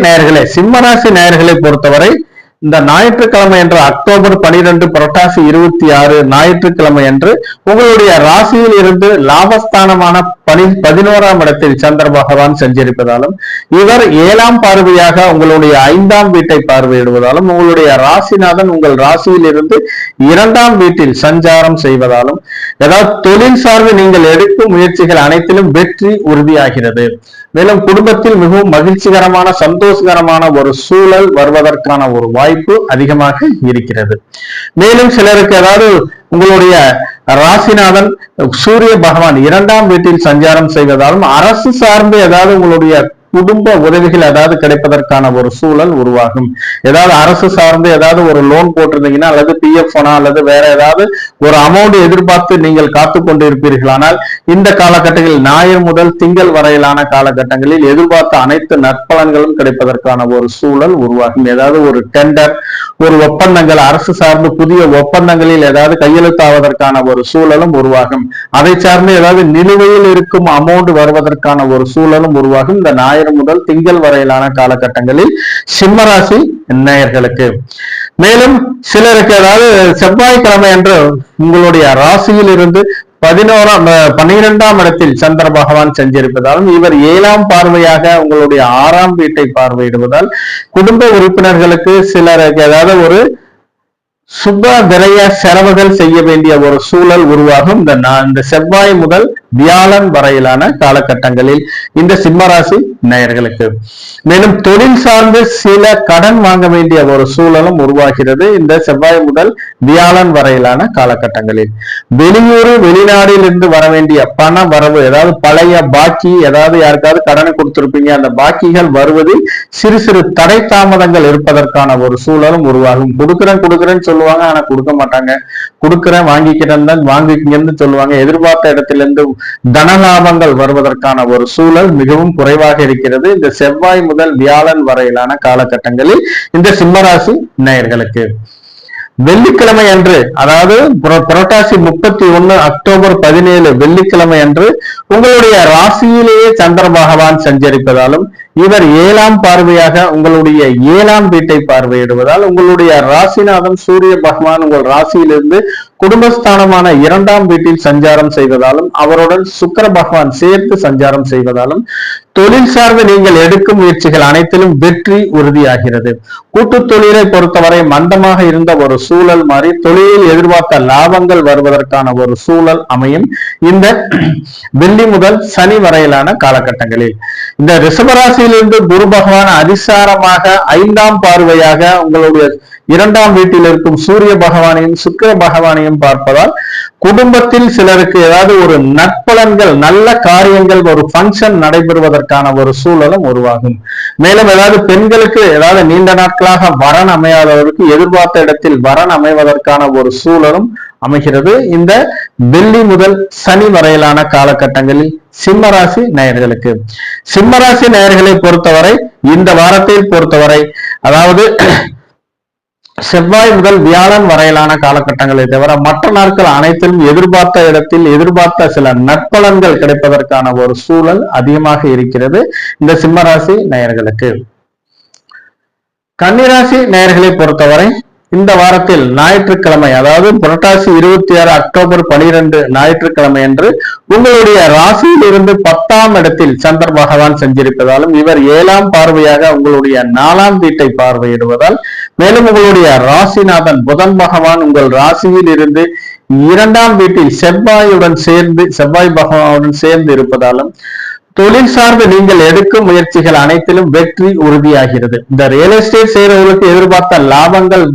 நேயர்களை பொறுத்தவரை இந்த ஞாயிற்றுக்கிழமை என்று அக்டோபர் 12 புரட்டாசி 26 ஞாயிற்றுக்கிழமை என்று உங்களுடைய ராசியில் இருந்து லாபஸ்தானமான 11ஆம் இடத்தில் சந்திர பகவான் செஞ்சிருப்பதாலும் இவர் 7ஆம் பார்வையாக உங்களுடைய 5ஆம் வீட்டை பார்வையிடுவதாலும் உங்களுடைய ராசிநாதன் உங்கள் ராசியில் இருந்து 2ஆம் வீட்டில் சஞ்சாரம் செய்வதாலும் ஏதாவது தொழில் சார்ந்து நீங்கள் எடுக்கும் முயற்சிகள் அனைத்திலும் வெற்றி உறுதியாகிறது. மேலும் குடும்பத்தில் மிகவும் மகிழ்ச்சிகரமான சந்தோஷகரமான ஒரு சூழல் வருவதற்கான ஒரு வாய்ப்பு அதிகமாக இருக்கிறது. மேலும் சிலருக்கு ஏதாவது உங்களுடைய ராசிநாதன் சூரிய பகவான் 2ஆம் வீட்டில் சஞ்சாரம் செய்வதாலும் அரசு சார்ந்து ஏதாவது உங்களுடைய குடும்ப உதவிகள் ஏதாவது கிடைப்பதற்கான ஒரு சூழல் உருவாகும். ஏதாவது அரசு சார்ந்து ஏதாவது ஒரு லோன் போட்டிருந்தீங்கன்னா அல்லது பிஎஃப் அல்லது வேற ஏதாவது ஒரு அமௌண்ட் எதிர்பார்த்து நீங்கள் காத்து கொண்டு இருப்பீர்களானால் இந்த காலகட்டங்களில் ஞாயிறு முதல் திங்கள் வரையிலான காலகட்டங்களில் எதிர்பார்த்த அனைத்து நற்பலன்களும் கிடைப்பதற்கான ஒரு சூழல் உருவாகும். ஏதாவது ஒரு டெண்டர் ஒரு ஒப்பந்தங்கள் அரசு சார்ந்து புதிய ஒப்பந்தங்களில் ஏதாவது கையெழுத்தாவதற்கான ஒரு சூழலும் உருவாகும். அதை சார்ந்து ஏதாவது நிலுவையில் இருக்கும் அமௌண்ட் வருவதற்கான ஒரு சூழலும் உருவாகும் இந்த ஞாயிறு முதல் திங்கள் வரையிலான காலகட்டங்களில் சிம்மராசி நேயர்களுக்கு. மேலும் சிலருக்கு அதாவது செவ்வாய்க்கிழமை என்று உங்களுடைய ராசியில் இருந்து 12ஆம் இடத்தில் சந்திர பகவான் செஞ்சிருப்பதாலும் இவர் 7ஆம் பார்வையாக உங்களுடைய 6ஆம் வீட்டை பார்வையிடுவதால் குடும்ப உறுப்பினர்களுக்கு சிலருக்கு ஏதாவது ஒரு சுப விரய செலவுகள் செய்ய வேண்டிய ஒரு சூழல் உருவாகும் இந்த செவ்வாய் முதல் வியாழன் வரையிலான காலகட்டங்களில் இந்த சிம்மராசி நேயர்களுக்கு. மேலும் தொழில் சார்ந்து சில கடன் வாங்க வேண்டிய ஒரு சூழலும் உருவாகிறது இந்த செவ்வாய் முதல் வியாழன் வரையிலான காலகட்டங்களில். வெளியூர் வெளிநாடில் இருந்து வர வேண்டிய பண வரவு ஏதாவது பழைய பாக்கி ஏதாவது யாருக்காவது கடனை கொடுத்திருப்பீங்க அந்த பாக்கிகள் வருவதில் சிறு சிறு தடை தாமதங்கள் இருப்பதற்கான ஒரு சூழலும் உருவாகும். கொடுக்குறேன்னு சொல்லுவாங்க, ஆனா கொடுக்க மாட்டாங்க. கொடுக்குறேன் வாங்கிக்கிறேன் தான் வாங்கிக்கங்கன்னு சொல்லுவாங்க. எதிர்பார்த்த இடத்திலிருந்து தனலாபங்கள் வருவதற்கான ஒரு சூழல் மிகவும் குறைவாக இருக்கிறது இந்த செவ்வாய் முதல் வியாழன் வரையிலான காலகட்டங்களில் இந்த சிம்மராசி நேயர்களுக்கு. வெள்ளிக்கிழமை அன்று, அதாவது புரட்டாசி 31 அக்டோபர் 17 வெள்ளிக்கிழமை அன்று உங்களுடைய ராசியிலேயே சந்திர பகவான் சஞ்சரிப்பதாலும் இவர் 7ஆம் பார்வையாக உங்களுடைய 7ஆம் வீட்டை பார்வையிடுவதால் உங்களுடைய ராசிநாதன் சூரிய பகவான் உங்கள் ராசியிலிருந்து குடும்பஸ்தானமான 2ஆம் வீட்டில் சஞ்சாரம் செய்வதாலும் அவருடன் சுக்கிர பகவான் சேர்த்து சஞ்சாரம் செய்வதாலும் தொழில் சார்ந்து நீங்கள் எடுக்கும் முயற்சிகள் அனைத்திலும் வெற்றி உறுதியாகிறது. கூட்டு தொழிலை பொறுத்தவரை மந்தமாக இருந்த ஒரு சூழல் மாறி தொழிலில் எதிர்பார்த்த லாபங்கள் வருவதற்கான ஒரு சூழல் அமையும் இந்த வெள்ளி முதல் சனி வரையிலான காலகட்டங்களில். இந்த ரிஷபராசியிலிருந்து குரு பகவான் அதிசாரமாக 5ஆம் பார்வையாக உங்களுடைய 2ஆம் வீட்டில் இருக்கும் சூரிய பகவானையும் சுக்கிர பகவானையும் பார்ப்பதால் குடும்பத்தில் சிலருக்கு ஏதாவது ஒரு நற்பலன்கள், நல்ல காரியங்கள், ஒரு பங்கன் நடைபெறுவதற்கான ஒரு சூழலும் உருவாகும். மேலும் ஏதாவது பெண்களுக்கு ஏதாவது நீண்ட நாட்களாக வரன் அமையாதவருக்கு எதிர்பார்த்த இடத்தில் வரன் அமைவதற்கான ஒரு சூழலும் அமைகிறது இந்த வெள்ளி முதல் சனி வரையிலான காலகட்டங்களில் சிம்மராசி நேயர்களுக்கு. சிம்மராசி நேயர்களை பொறுத்தவரை இந்த வாரத்தை பொறுத்தவரை, அதாவது செவ்வாய் முதல் வியாழன் வரையிலான காலகட்டங்களை தவிர மற்ற நாட்கள் அனைத்திலும் எதிர்பார்த்த இடத்தில் எதிர்பார்த்த சில நற்பலன்கள் கிடைப்பதற்கான ஒரு சூழல் அதிகமாக இருக்கிறது இந்த சிம்மராசி நேயர்களுக்கு. கன்னிராசி நேயர்களை பொறுத்தவரை இந்த வாரத்தில் ஞாயிற்றுக்கிழமை, அதாவது புரட்டாசி 26 அக்டோபர் 12 ஞாயிற்றுக்கிழமை அன்று உங்களுடைய ராசியில் இருந்து 10ஆம் இடத்தில் சந்திர பகவான் சஞ்சரிப்பதாலும் இவர் 7ஆம் பார்வையாக உங்களுடைய 4ஆம் வீட்டை பார்வையிடுவதால் மேலும் உங்களுடைய ராசிநாதன் புதன் பகவான் உங்கள் ராசியில் இருந்து 2ஆம் வீட்டில் செவ்வாய் பகவானுடன் சேர்ந்து இருப்பதாலும் தொழில் சார்ந்து நீங்கள் எடுக்கும் முயற்சிகள் அனைத்திலும் வெற்றி உறுதியாகிறது. இந்த ரியல் எஸ்டேட் செய்யறவர்களுக்கு எதிர்பார்த்த லாபங்கள்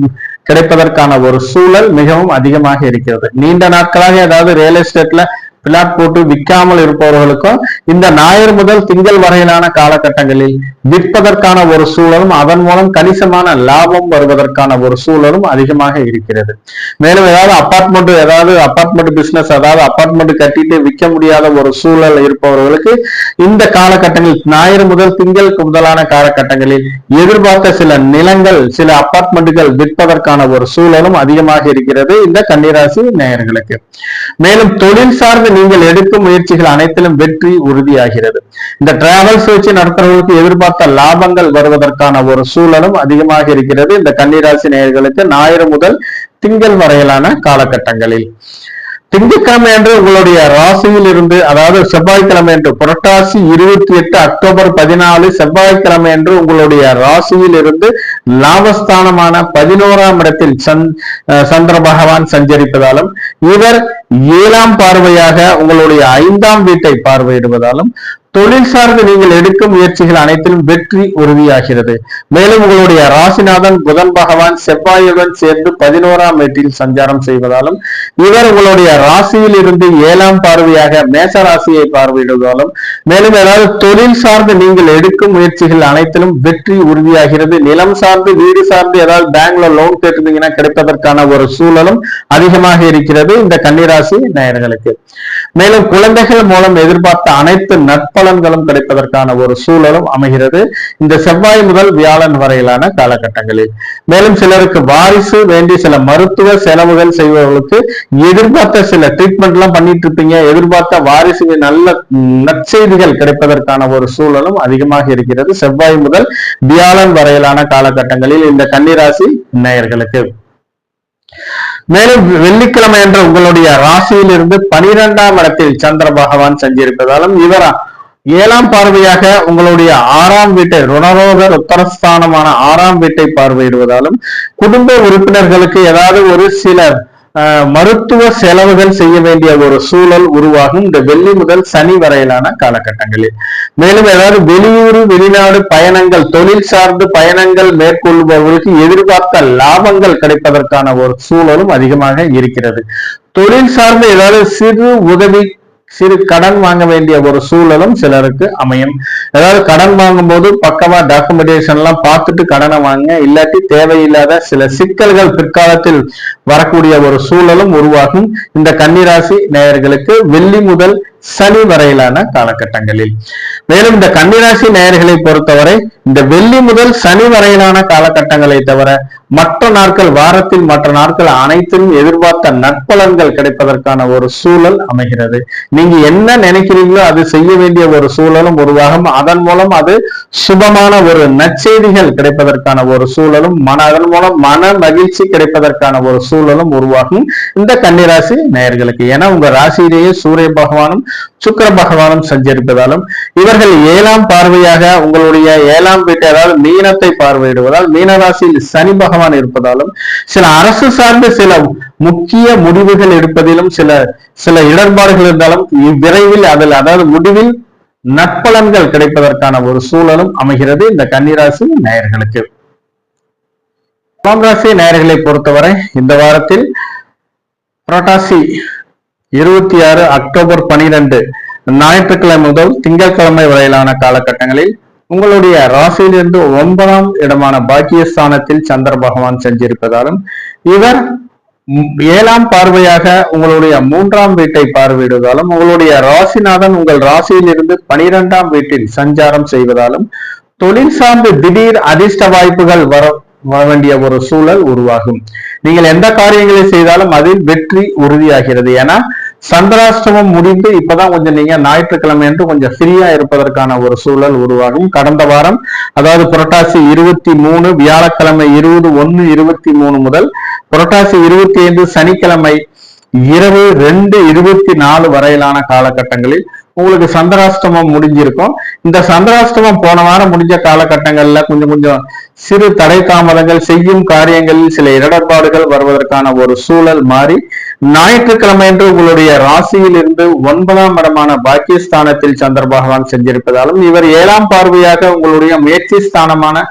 கிடைப்பதற்கான ஒரு சூழல் மிகவும் அதிகமாக இருக்கிறது. நீண்ட நாட்களாக ஏதாவது ரியல் எஸ்டேட்ல பிளாட் போட்டு விற்காமல் இருப்பவர்களுக்கும் இந்த ஞாயிறு முதல் திங்கள் வரையிலான காலகட்டங்களில் விற்பதற்கான ஒரு சூழலும் அதன் மூலம் கணிசமான லாபம் வருவதற்கான ஒரு சூழலும் அதிகமாக இருக்கிறது. மேலும் ஏதாவது அபார்ட்மெண்ட் பிசினஸ், அதாவது அபார்ட்மெண்ட் கட்டிட்டு விற்க முடியாத ஒரு சூழல் இருப்பவர்களுக்கு இந்த காலகட்டங்களில் ஞாயிறு முதல் திங்களுக்கு முதலான காலகட்டங்களில் எதிர்பார்த்த சில நிலங்கள், சில அபார்ட்மெண்ட்டுகள் விற்பதற்கான ஒரு சூழலும் அதிகமாக இருக்கிறது இந்த கன்னிராசி நேயர்களுக்கு. மேலும் தொழில் சார்ந்து நீங்கள் எடுக்கும் முயற்சிகள் அனைத்திலும் வெற்றி உறுதியாகிறது. இந்த டிராவல்ஸ் வச்சு நடத்துறவர்களுக்கு எதிர்பார்த்த லாபங்கள் வருவதற்கான ஒரு சூழலும் அதிகமாக இருக்கிறது இந்த கன்னிராசி நேயர்களுக்கு ஞாயிறு முதல் திங்கள் வரையிலான காலகட்டங்களில். திங்கட்கிழமை அன்று உங்களுடைய ராசியில் இருந்து, அதாவது செவ்வாய்க்கிழமை அன்று புரட்டாசி 28 அக்டோபர் 14 செவ்வாய்க்கிழமை அன்று உங்களுடைய ராசியில் இருந்து லாபஸ்தானமான 11ஆம் இடத்தில் சந்திர பகவான் சஞ்சரிப்பதாலும் இவர் 7ஆம் பார்வையாக உங்களுடைய 5ஆம் வீட்டை பார்வையிடுவதாலும் தொழில் சார்ந்து நீங்கள் எடுக்கும் முயற்சிகள் அனைத்திலும் வெற்றி உறுதியாகிறது. மேலும் உங்களுடைய ராசிநாதன் புதன் பகவான் செவ்வாயுடன் சேர்ந்து 11ஆம் வீட்டில் சஞ்சாரம் செய்வதாலும் இவர் உங்களுடைய ராசியில் இருந்து 7ஆம் பார்வையாக மேச ராசியை பார்வையிடுவதாலும் மேலும் ஏதாவது தொழில் சார்ந்து நீங்கள் எடுக்கும் முயற்சிகள் அனைத்திலும் வெற்றி உறுதியாகிறது. நிலம் சார்ந்து, வீடு சார்ந்து ஏதாவது பேங்க்ல லோன் கேட்டிருந்தீங்கன்னா கிடைப்பதற்கான ஒரு சூழலும் அதிகமாக இருக்கிறது இந்த கன்னிராசி நேயர்களுக்கு. மேலும் குழந்தைகள் மூலம் எதிர்பார்த்த அனைத்து நற்பலன்களும் கிடைப்பதற்கான ஒரு சூழலும் அமைகிறது இந்த செவ்வாய் முதல் வியாழன் வரையிலான காலகட்டங்களில். மேலும் சிலருக்கு வாரிசு வேண்டி சில மருத்துவ செலவுகள் செய்பவர்களுக்கு எதிர்பார்த்த சில ட்ரீட்மெண்ட் எல்லாம் பண்ணிட்டு இருப்பீங்க, எதிர்பார்த்த வாரிசு நல்ல நற்செய்திகள் கிடைப்பதற்கான ஒரு சூழலும் அதிகமாக இருக்கிறது செவ்வாய் முதல் வியாழன் வரையிலான காலகட்டங்களில் இந்த கன்னிராசி நேயர்களுக்கு. மேலும் வெள்ளிக்கிழமை என்ற உங்களுடைய ராசியில் இருந்து 12ஆம் இடத்தில் சந்திர பகவான் சஞ்சரிப்பதாலும் இவர் 7ஆம் பார்வையாக உங்களுடைய 6ஆம் வீட்டை, ருணரோக உத்தரஸ்தானமான 6ஆம் வீட்டை பார்வையிடுவதாலும் குடும்ப உறுப்பினர்களுக்கு ஏதாவது ஒரு சில மருத்துவ செலவுகள் செய்ய வேண்டிய ஒரு சூழல் உருவாகும் இந்த வெள்ளி முதல் சனி வரையிலான காலகட்டங்களில். மேலும் ஏதாவது வெளியூர் வெளிநாடு பயணங்கள், தொழில் சார்ந்து பயணங்கள் மேற்கொள்பவர்களுக்கு எதிர்பார்த்த லாபங்கள் கிடைப்பதற்கான ஒரு சூழலும் அதிகமாக இருக்கிறது. தொழில் சார்ந்து ஏதாவது சிறு கடன் வாங்க வேண்டிய ஒரு சூழலும் சிலருக்கு அமையும். அதாவது கடன் வாங்கும் போது பக்கமா டாக்குமெண்டேஷன் எல்லாம் பார்த்துட்டு கடனை வாங்க, இல்லாட்டி தேவையில்லாத சில சிக்கல்கள் பிற்காலத்தில் வரக்கூடிய ஒரு சூழலும் உருவாகும் இந்த கன்னிராசி நேயர்களுக்கு வெள்ளி முதல் சனி வரையிலான காலகட்டங்களில். மேலும் இந்த கன்னிராசி நேயர்களை பொறுத்தவரை இந்த வெள்ளி முதல் சனி வரையிலான காலகட்டங்களை தவிர மற்ற நாட்கள், வாரத்தில் மற்ற நாட்கள் அனைத்திலும் எதிர்பார்த்த நற்பலன்கள் கிடைப்பதற்கான ஒரு சூழல் அமைகிறது. நீங்க என்ன நினைக்கிறீங்களோ அது செய்ய வேண்டிய ஒரு சூழலும் உருவாகும். அதன் மூலம் அது சுபமான ஒரு நற்செய்திகள் கிடைப்பதற்கான ஒரு சூழலும், அதன் மூலம் மன மகிழ்ச்சி கிடைப்பதற்கான ஒரு சூழலும் உருவாகும் இந்த கன்னிராசி நேயர்களுக்கு. ஏன்னா உங்க ராசியிலேயே சூரிய பகவானும் சுக்கிர பகவானும் சஞ்சரிப்பதாலும், இவர்கள் 7ஆம் பார்வையாக உங்களுடைய 7ஆம் வீட்டை, அதாவது மீனத்தை பார்வையிடுவதால், மீனராசியில் சனி பகவான் இருப்பதாலும், சில அரசு சார்ந்த சில முக்கிய முடிவுகள் எடுப்பதிலும் சில இடர்பாடுகள் இருந்தாலும் விரைவில் அதில், அதாவது முடிவில் நற்பலன்கள் கிடைப்பதற்கான ஒரு சூழலும் அமைகிறது இந்த கன்னிராசி நேயர்களுக்கு. துலாம் ராசி நேயர்களை பொறுத்தவரை இந்த வாரத்தில் புரட்டாசி 26 அக்டோபர் 12 ஞாயிற்றுக்கிழமை முதல் திங்கட்கிழமை வரையிலான காலகட்டங்களில் உங்களுடைய ராசியிலிருந்து 9ஆம் இடமான பாக்கியஸ்தானத்தில் சந்திர பகவான் சென்றிருப்பதாலும், இவர் 7ஆம் பார்வையாக உங்களுடைய 3ஆம் வீட்டை பார்வையிடுவதாலும், உங்களுடைய ராசிநாதன் உங்கள் ராசியிலிருந்து 12ஆம் வீட்டில் சஞ்சாரம் செய்வதாலும், தொழில் சார்ந்து திடீர் அதிர்ஷ்ட வாய்ப்புகள் வர வேண்டிய ஒரு சூழல் உருவாகும். நீங்கள் எந்த காரியங்களை செய்தாலும் அதில் வெற்றி உறுதியாகிறது. ஏன்னா சந்திராஷ்டமம் முடிந்து இப்பதான் கொஞ்சம் நீங்க ஞாயிற்றுக்கிழமை என்று கொஞ்சம் ஃப்ரீயா இருப்பதற்கான ஒரு சூழல் உருவாகும். கடந்த வாரம், அதாவது புரட்டாசி 23 வியாழக்கிழமை 20/1/23 முதல் புரட்டாசி 25 சனிக்கிழமை இரவு 2:24 வரையிலான காலகட்டங்களில் உங்களுக்கு சந்திராஷ்டமம் முடிஞ்சிருக்கும். இந்த சந்திராஷ்டமம் போன வாரம் முடிஞ்ச காலகட்டங்கள்ல கொஞ்சம் சிறு தடை தாமதங்கள், செய்யும் காரியங்களில் சில இடர்பாடுகள் வருவதற்கான ஒரு சூழல் மாறி, ஞாயிற்றுக்கிழமை என்று உங்களுடைய ராசியில் இருந்து 9ஆம் இடமான பாக்கியஸ்தானத்தில் சந்திர பகவான் சென்றிருப்பதாலும், இவர் 7ஆம் பார்வையாக உங்களுடைய முயற்சி ஸ்தானமான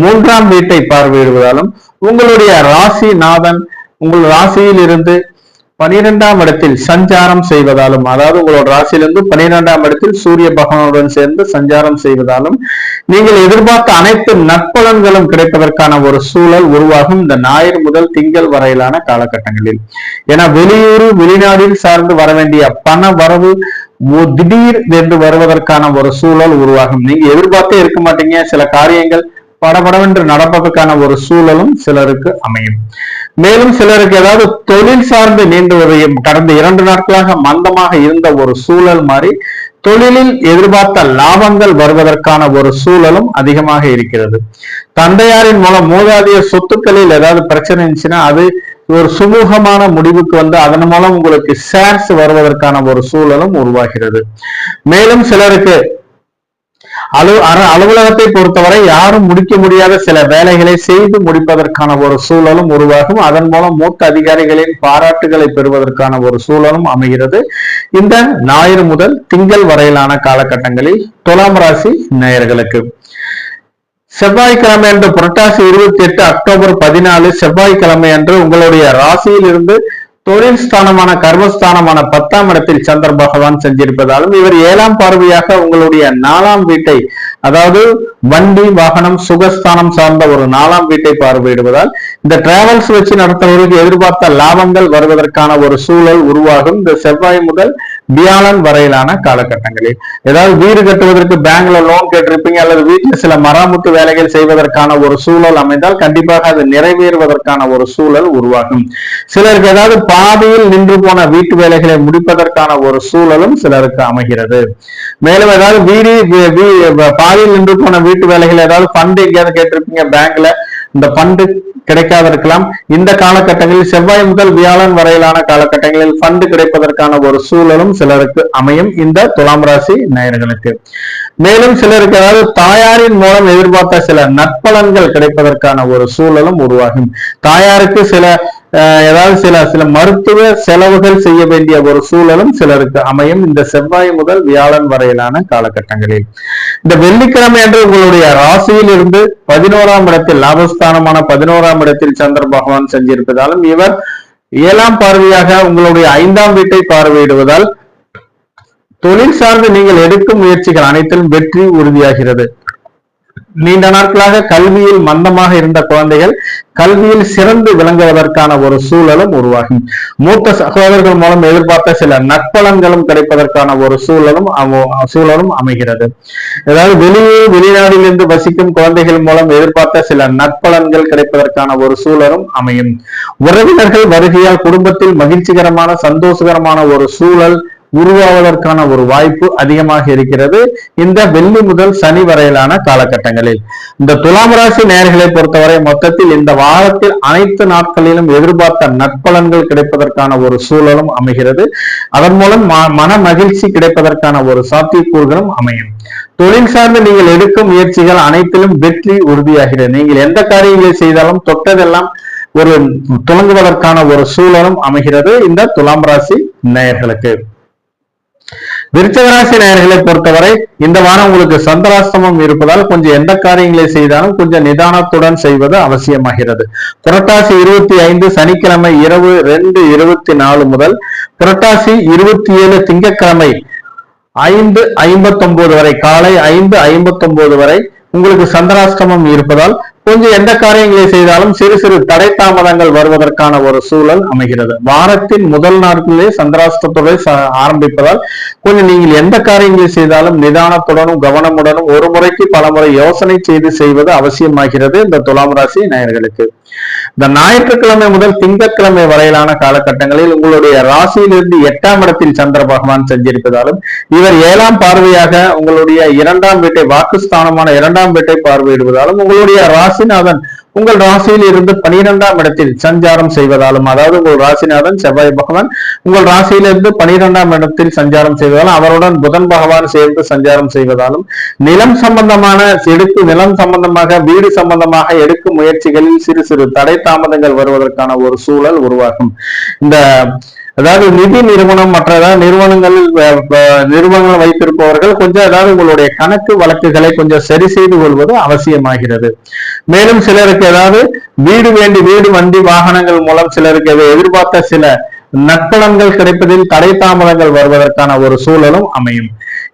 3ஆம் வீட்டை பார்வையிடுவதாலும், உங்களுடைய ராசிநாதன் உங்கள் ராசியில் இருந்து 12ஆம் இடத்தில் சஞ்சாரம் செய்வதாலும், அதாவது உங்களோட ராசியிலிருந்து 12ஆம் இடத்தில் சூரிய பகவானுடன் சேர்ந்து சஞ்சாரம் செய்வதாலும், நீங்கள் எதிர்பார்த்த அனைத்து நற்பலன்களும் கிடைப்பதற்கான ஒரு சூழல் உருவாகும் இந்த ஞாயிறு முதல் திங்கள் வரையிலான காலகட்டங்களில். ஏன்னா வெளியூர் வெளிநாட்டில் சார்ந்து வர வேண்டிய பண வரவு திடீர் என்று வருவதற்கான ஒரு சூழல் உருவாகும். நீங்க எதிர்பார்த்தே இருக்க மாட்டீங்க. சில காரியங்கள் படபடவென்று நடப்பதற்கான ஒரு சூழலும் சிலருக்கு அமையும். மேலும் சிலருக்கு ஏதாவது தொழில் சார்ந்து நீண்டுவதையும், கடந்த 2 நாட்களாக மந்தமாக இருந்த ஒரு சூழல் மாறி தொழிலில் எதிர்பார்த்த லாபங்கள் வருவதற்கான ஒரு சூழலும் அதிகமாக இருக்கிறது. தந்தையாரின் மூலம் மூதாதைய சொத்துக்களில் ஏதாவது பிரச்சனை இருந்துச்சுன்னா அது ஒரு சுமூகமான முடிவுக்கு வந்து அதன் மூலம் உங்களுக்கு ஷேர்ஸ் வருவதற்கான ஒரு சூழலும் உருவாகிறது. மேலும் சிலருக்கு அலுவலகத்தை பொறுத்தவரை யாரும் முடிக்க முடியாத சில வேலைகளை செய்து முடிப்பதற்கான ஒரு சூழலும் உருவாகும். அதன் மூலம் மூத்த அதிகாரிகளின் பாராட்டுகளை பெறுவதற்கான ஒரு சூழலும் அமைகிறது இந்த ஞாயிறு முதல் திங்கள் வரையிலான காலகட்டங்களில் துலாம் ராசி நேயர்களுக்கு. செவ்வாய்க்கிழமை அன்று புரட்டாசி 28 அக்டோபர் 14 செவ்வாய்க்கிழமை அன்று உங்களுடைய ராசியில் இருந்து தொழில் ஸ்தானமான கர்மஸ்தானமான 10ஆம் இடத்தில் சந்திர பகவான் சென்றிருப்பதாலும், இவர் 7ஆம் பார்வையாக உங்களுடைய 4ஆம் வீட்டை, அதாவது வண்டி வாகனம் சுகஸ்தானம் சார்ந்த ஒரு 4ஆம் வீட்டை பார்வையிடுவதால், இந்த டிராவல்ஸ் வச்சு நடத்துவதற்கு எதிர்பார்த்த லாபங்கள் வருவதற்கான ஒரு சூழல் உருவாகும் இந்த செவ்வாய் முதல் வியாழன் வரையிலான காலகட்டங்களில். ஏதாவது வீடு கட்டுவதற்கு பேங்க்ல லோன் கேட்டிருப்பீங்க, அல்லது வீட்டில் சில மராமத்து வேலைகள் செய்வதற்கான ஒரு சூழல் அமைந்தால் கண்டிப்பாக அது நிறைவேறுவதற்கான ஒரு சூழல் உருவாகும். சிலருக்கு ஏதாவது பாதியில் நின்று போன வீட்டு வேலைகளை முடிப்பதற்கான ஒரு சூழலும் சிலருக்கு அமைகிறது. மேலும் ஏதாவது பாதியில் நின்று போன வீட்டு வேலைகள், ஏதாவது ஃபண்ட் எங்கேயாவது கேட்டிருப்பீங்க பேங்க்ல, இந்த ஃபண்டு கிடைக்காத இருக்கலாம். இந்த காலகட்டங்களில் செவ்வாய் முதல் வியாழன் வரையிலான காலகட்டங்களில் ஃபண்டு கிடைப்பதற்கான ஒரு சூழலும் சிலருக்கு அமையும் இந்த துலாம் ராசி நேயர்களுக்கு. மேலும் சிலருக்கு அதாவது தாயாரின் மூலம் எதிர்பார்த்த சில நற்பலன்கள் கிடைப்பதற்கான ஒரு சூழலும் உருவாகும். தாயாருக்கு சில மருத்துவ செலவுகள் செய்ய வேண்டிய ஒரு சூழலும் சிலருக்கு அமையும் இந்த செவ்வாய் முதல் வியாழன் வரையிலான காலகட்டங்களில். இந்த வெள்ளிக்கிழமை அன்று உங்களுடைய ராசியில் இருந்து 11ஆம் இடத்தில் லாபஸ்தானமான 11ஆம் இடத்தில் சந்திர பகவான் சென்றிருப்பதாலும், இவர் 7ஆம் பார்வையாக உங்களுடைய 5ஆம் வீட்டை பார்வையிடுவதால் தொழில் சார்ந்து நீங்கள் எடுக்கும் முயற்சிகள் அனைத்திலும் வெற்றி உறுதியாகிறது. நீண்ட நாட்களாக கல்வியில் மந்தமாக இருந்த குழந்தைகள் கல்வியில் சிறந்து விளங்குவதற்கான ஒரு சூழலும் உருவாகும். மூத்த சகோதரர்கள் மூலம் எதிர்பார்த்த சில நற்பலன்களும் கிடைப்பதற்கான ஒரு சூழலும் அமைகிறது. அதாவது வெளிநாட்டிலிருந்து வசிக்கும் குழந்தைகள் மூலம் எதிர்பார்த்த சில நற்பலன்கள் கிடைப்பதற்கான ஒரு சூழலும் அமையும். உறவினர்கள் வருகையால் குடும்பத்தில் மகிழ்ச்சிகரமான சந்தோஷகரமான ஒரு சூழல் உருவாவதற்கான ஒரு வாய்ப்பு அதிகமாக இருக்கிறது இந்த வெள்ளி முதல் சனி வரையிலான காலகட்டங்களில். இந்த துலாம் ராசி நேயர்களை பொறுத்தவரை மொத்தத்தில் இந்த வாரத்தில் அனைத்து நாட்களிலும் எதிர்பார்த்த நற்பலன்கள் கிடைப்பதற்கான ஒரு சூழலும் அமைகிறது. அதன் மூலம் மன மகிழ்ச்சி கிடைப்பதற்கான ஒரு சாத்தியக்கூறுகளும் அமையும். தொழில் சார்ந்து நீங்கள் எடுக்கும் முயற்சிகள் அனைத்திலும் வெற்றி உறுதியாகிறது. நீங்கள் எந்த காரியங்களை செய்தாலும் தொட்டதெல்லாம் ஒரு துவங்குவதற்கான ஒரு சூழலும் அமைகிறது இந்த துலாம் ராசி நேயர்களுக்கு. விருச்சிக ராசி நேயர்களை பொறுத்தவரை இந்த வாரம் உங்களுக்கு சந்திராஷ்டமம் இருப்பதால் கொஞ்சம் எந்த காரியங்களை செய்தாலும் கொஞ்சம் நிதானத்துடன் செய்வது அவசியமாகிறது. புரட்டாசி 25 சனிக்கிழமை இரவு 2:24 முதல் புரட்டாசி 27 திங்கட்கிழமை 5:59 வரை காலை 5:59 வரை உங்களுக்கு சந்திராஷ்டமம் இருப்பதால் கொஞ்சம் எந்த காரியங்களை செய்தாலும் சிறு சிறு தடை தாமதங்கள் வருவதற்கான ஒரு சூழல் அமைகிறது. வாரத்தின் முதல் நாட்களிலே சந்திராஷ்டத்தோடு ஆரம்பிப்பதால் கொஞ்சம் நீங்கள் எந்த காரியங்களை செய்தாலும் நிதானத்துடனும் கவனமுடனும் ஒரு முறைக்கு பல முறை யோசனை செய்து செய்வது அவசியமாகிறது இந்த துலாம் ராசி நேயர்களுக்கு. இந்த ஞாயிற்றுக்கிழமை முதல் திங்கட்கிழமை வரையிலான காலகட்டங்களில் உங்களுடைய ராசியிலிருந்து 8ஆம் இடத்தில் சந்திர பகவான் சஞ்சரிப்பதாலும் இவர் 7ஆம் பார்வையாக உங்களுடைய 2ஆம் வீட்டை வாக்குஸ்தானமான 2ஆம் வீட்டை பார்வையிடுவதாலும் உங்களுடைய ராசிநாதன் உங்கள் ராசியில் இருந்து 12ஆம் இடத்தில் சஞ்சாரம் செய்வதாலும், அதாவது உங்கள் ராசிநாதன் செவ்வாய் பகவான் உங்கள் ராசியிலிருந்து 12ஆம் இடத்தில் சஞ்சாரம் செய்வதாலும் அவருடன் புதன் பகவான் சேர்ந்து சஞ்சாரம் செய்வதாலும் நிலம் சம்பந்தமாக வீடு சம்பந்தமாக எடுக்கும் முயற்சிகளில் சிறு சிறு தடை தாமதங்கள் வருவதற்கான ஒரு சூழல் உருவாகும். அதாவது நிதி நிறுவனம் மற்ற ஏதாவது நிறுவனங்கள் வைத்திருப்பவர்கள் கொஞ்சம் ஏதாவது உங்களுடைய கணக்கு வழக்குகளை கொஞ்சம் சரி செய்து கொள்வது அவசியமாகிறது. மேலும் சிலருக்கு ஏதாவது வீடு வண்டி வாகனங்கள் மூலம் சிலருக்கு எதிர்பார்த்த சில நற்பலன்கள் கிடைப்பதில் தடை தாமதங்கள் வருவதற்கான ஒரு சூழலும் அமையும்.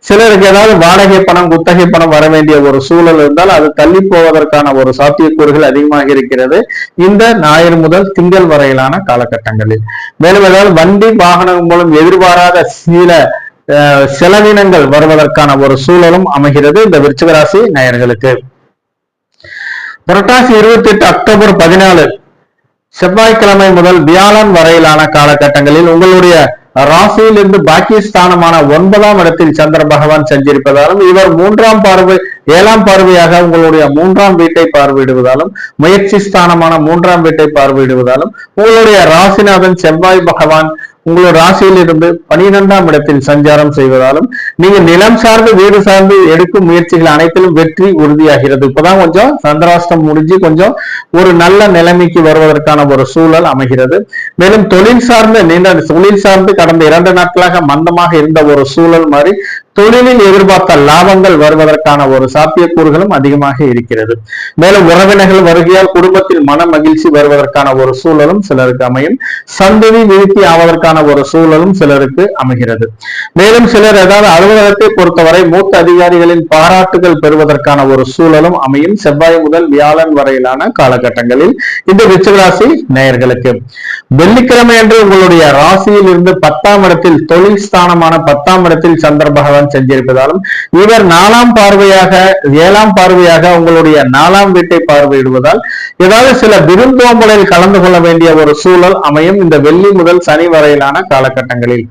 சிலருக்கு ஏதாவது வாடகை பணம் குத்தகை பணம் வர வேண்டிய ஒரு சூழல் இருந்தால் அது தள்ளி போவதற்கான ஒரு சாத்தியக்கூறுகள் அதிகமாக இருக்கிறது இந்த ஞாயிறு முதல் திங்கள் வரையிலான காலகட்டங்களில். மேலும் ஏதாவது வண்டி வாகனம் மூலம் எதிர்பாராத சில செலவினங்கள் வருவதற்கான ஒரு சூழலும் அமைகிறது இந்த விருச்சிக ராசி நேயர்களுக்கு. புரட்டாசி 28 அக்டோபர் 14 செவ்வாய்க்கிழமை முதல் வியாழன் வரையிலான காலகட்டங்களில் உங்களுடைய ராசியிலிருந்து பாக்கியஸ்தானமான 9ஆம் இடத்தில் சந்திர பகவான் சஞ்சரிப்பதாலும் இவர் 7ஆம் பார்வையாக உங்களுடைய 3ஆம் வீட்டை பார்வையிடுவதாலும் முயற்சி ஸ்தானமான 3ஆம் வீட்டை பார்வையிடுவதாலும் உங்களுடைய ராசிநாதன் செவ்வாய் பகவான் உங்களுடைய ராசியில் இருந்து 12ஆம் இடத்தில் சஞ்சாரம் செய்வதாலும் நீங்க நிலம் சார்ந்து வீடு சார்ந்து எடுக்கும் முயற்சிகள் அனைத்திலும் வெற்றி உறுதியாகிறது. இப்பதான் கொஞ்சம் சந்திராஷ்டம் முடிஞ்சு கொஞ்சம் ஒரு நல்ல நிலைமைக்கு வருவதற்கான ஒரு சூழல் அமைகிறது. மேலும் தொழில் சார்ந்து கடந்த 2 நாட்களாக மந்தமாக இருந்த ஒரு சூழல் மாதிரி தொழிலில் எதிர்பார்த்த லாபங்கள் வருவதற்கான ஒரு சாத்தியக்கூறுகளும் அதிகமாக இருக்கிறது. மேலும் உறவினர்கள் வருகையால் குடும்பத்தில் மன மகிழ்ச்சி வருவதற்கான ஒரு சூழலும் சிலருக்கு அமையும். சந்ததி விருத்தி ஆவதற்கான ஒரு சூழலும் சிலருக்கு அமைகிறது. மேலும் சிலர் ஏதாவது அலுவலகத்தை பொறுத்தவரை மூத்த அதிகாரிகளின் பாராட்டுகள் பெறுவதற்கான ஒரு சூழலும் அமையும் செவ்வாய் முதல் வியாழன் வரையிலான காலகட்டங்களில் இந்த விருச்சிக ராசி நேயர்களுக்கு. வெள்ளிக்கிழமை அன்று உங்களுடைய ராசியில் இருந்து 10ஆம் இடத்தில் தொழில் ஸ்தானமான 10ஆம் இடத்தில் சந்திர பகவான் சஞ்சரிப்பதாலும் இவர் 4ஆம் பார்வையாக 7ஆம் பார்வையாக உங்களுடைய 4ஆம் வீட்டை பார்வையிடுவதால் ஏதாவது சில விருந்தோம்பலில் கலந்து கொள்ள வேண்டிய ஒரு சூழல் அமையும் இந்த வெள்ளி முதல் சனி வரையிலான காலகட்டங்களில்.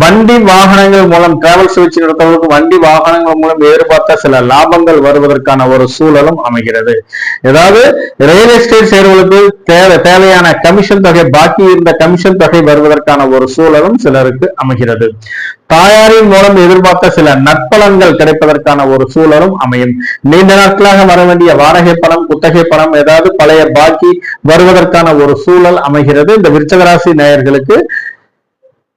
வண்டி வாகனங்கள் மூலம் டிராவல்ஸ் வச்சு நடத்துவதற்கு வண்டி வாகனங்கள் மூலம் எதிர்பார்த்த சில லாபங்கள் வருவதற்கான ஒரு சூழலும் அமைகிறது. ஏதாவது ரியல் எஸ்டேட் சேர்வதற்கு தேவையான கமிஷன் தொகை பாக்கி இருந்த கமிஷன் தொகை வருவதற்கான ஒரு சூழலும் சிலருக்கு அமைகிறது. தாயாரின் மூலம் எதிர்பார்த்த சில நற்பலன்கள் கிடைப்பதற்கான ஒரு சூழலும் அமையும். நீண்ட நாட்களாக வர வேண்டிய வாடகை பணம் குத்தகை பணம் ஏதாவது பழைய பாக்கி வருவதற்கான ஒரு சூழல் அமைகிறது இந்த விருச்சிக ராசி நேயர்களுக்கு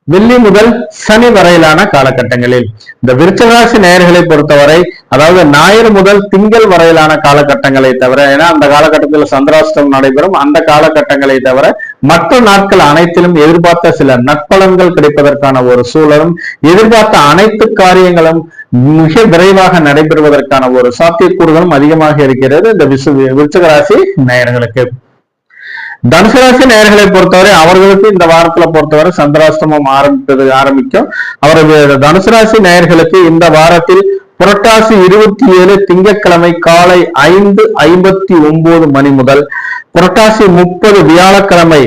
வெள்ளி முதல் சனி வரையிலான காலகட்டங்களில். இந்த விருச்சிக ராசி நேயர்களை பொறுத்தவரை அதாவது ஞாயிறு முதல் திங்கள் வரையிலான காலகட்டங்களை தவிர, ஏன்னா அந்த காலகட்டத்தில் சந்திராஷ்டம் நடைபெறும், அந்த காலகட்டங்களை தவிர மற்ற நாட்கள் அனைத்திலும் எதிர்பார்த்த சில நற்பலன்கள் கிடைப்பதற்கான ஒரு சூழலும் எதிர்பார்த்த அனைத்து காரியங்களும் மிக விரைவாக நடைபெறுவதற்கான ஒரு சாத்தியக்கூறுகளும் அதிகமாக இருக்கிறது இந்த விருச்சிக ராசி நேயர்களுக்கு. தனுசு ராசி நேயர்களை பொறுத்தவரை அவர்களுக்கு இந்த வாரத்துல பொறுத்தவரை சந்திராஷ்டமம் ஆரம்பிக்கும். அவரது தனுசு ராசி நேயர்களுக்கு இந்த வாரத்தில் புரட்டாசி 27 திங்கட்கிழமை காலை 5:59 மணி முதல் புரட்டாசி 30 வியாழக்கிழமை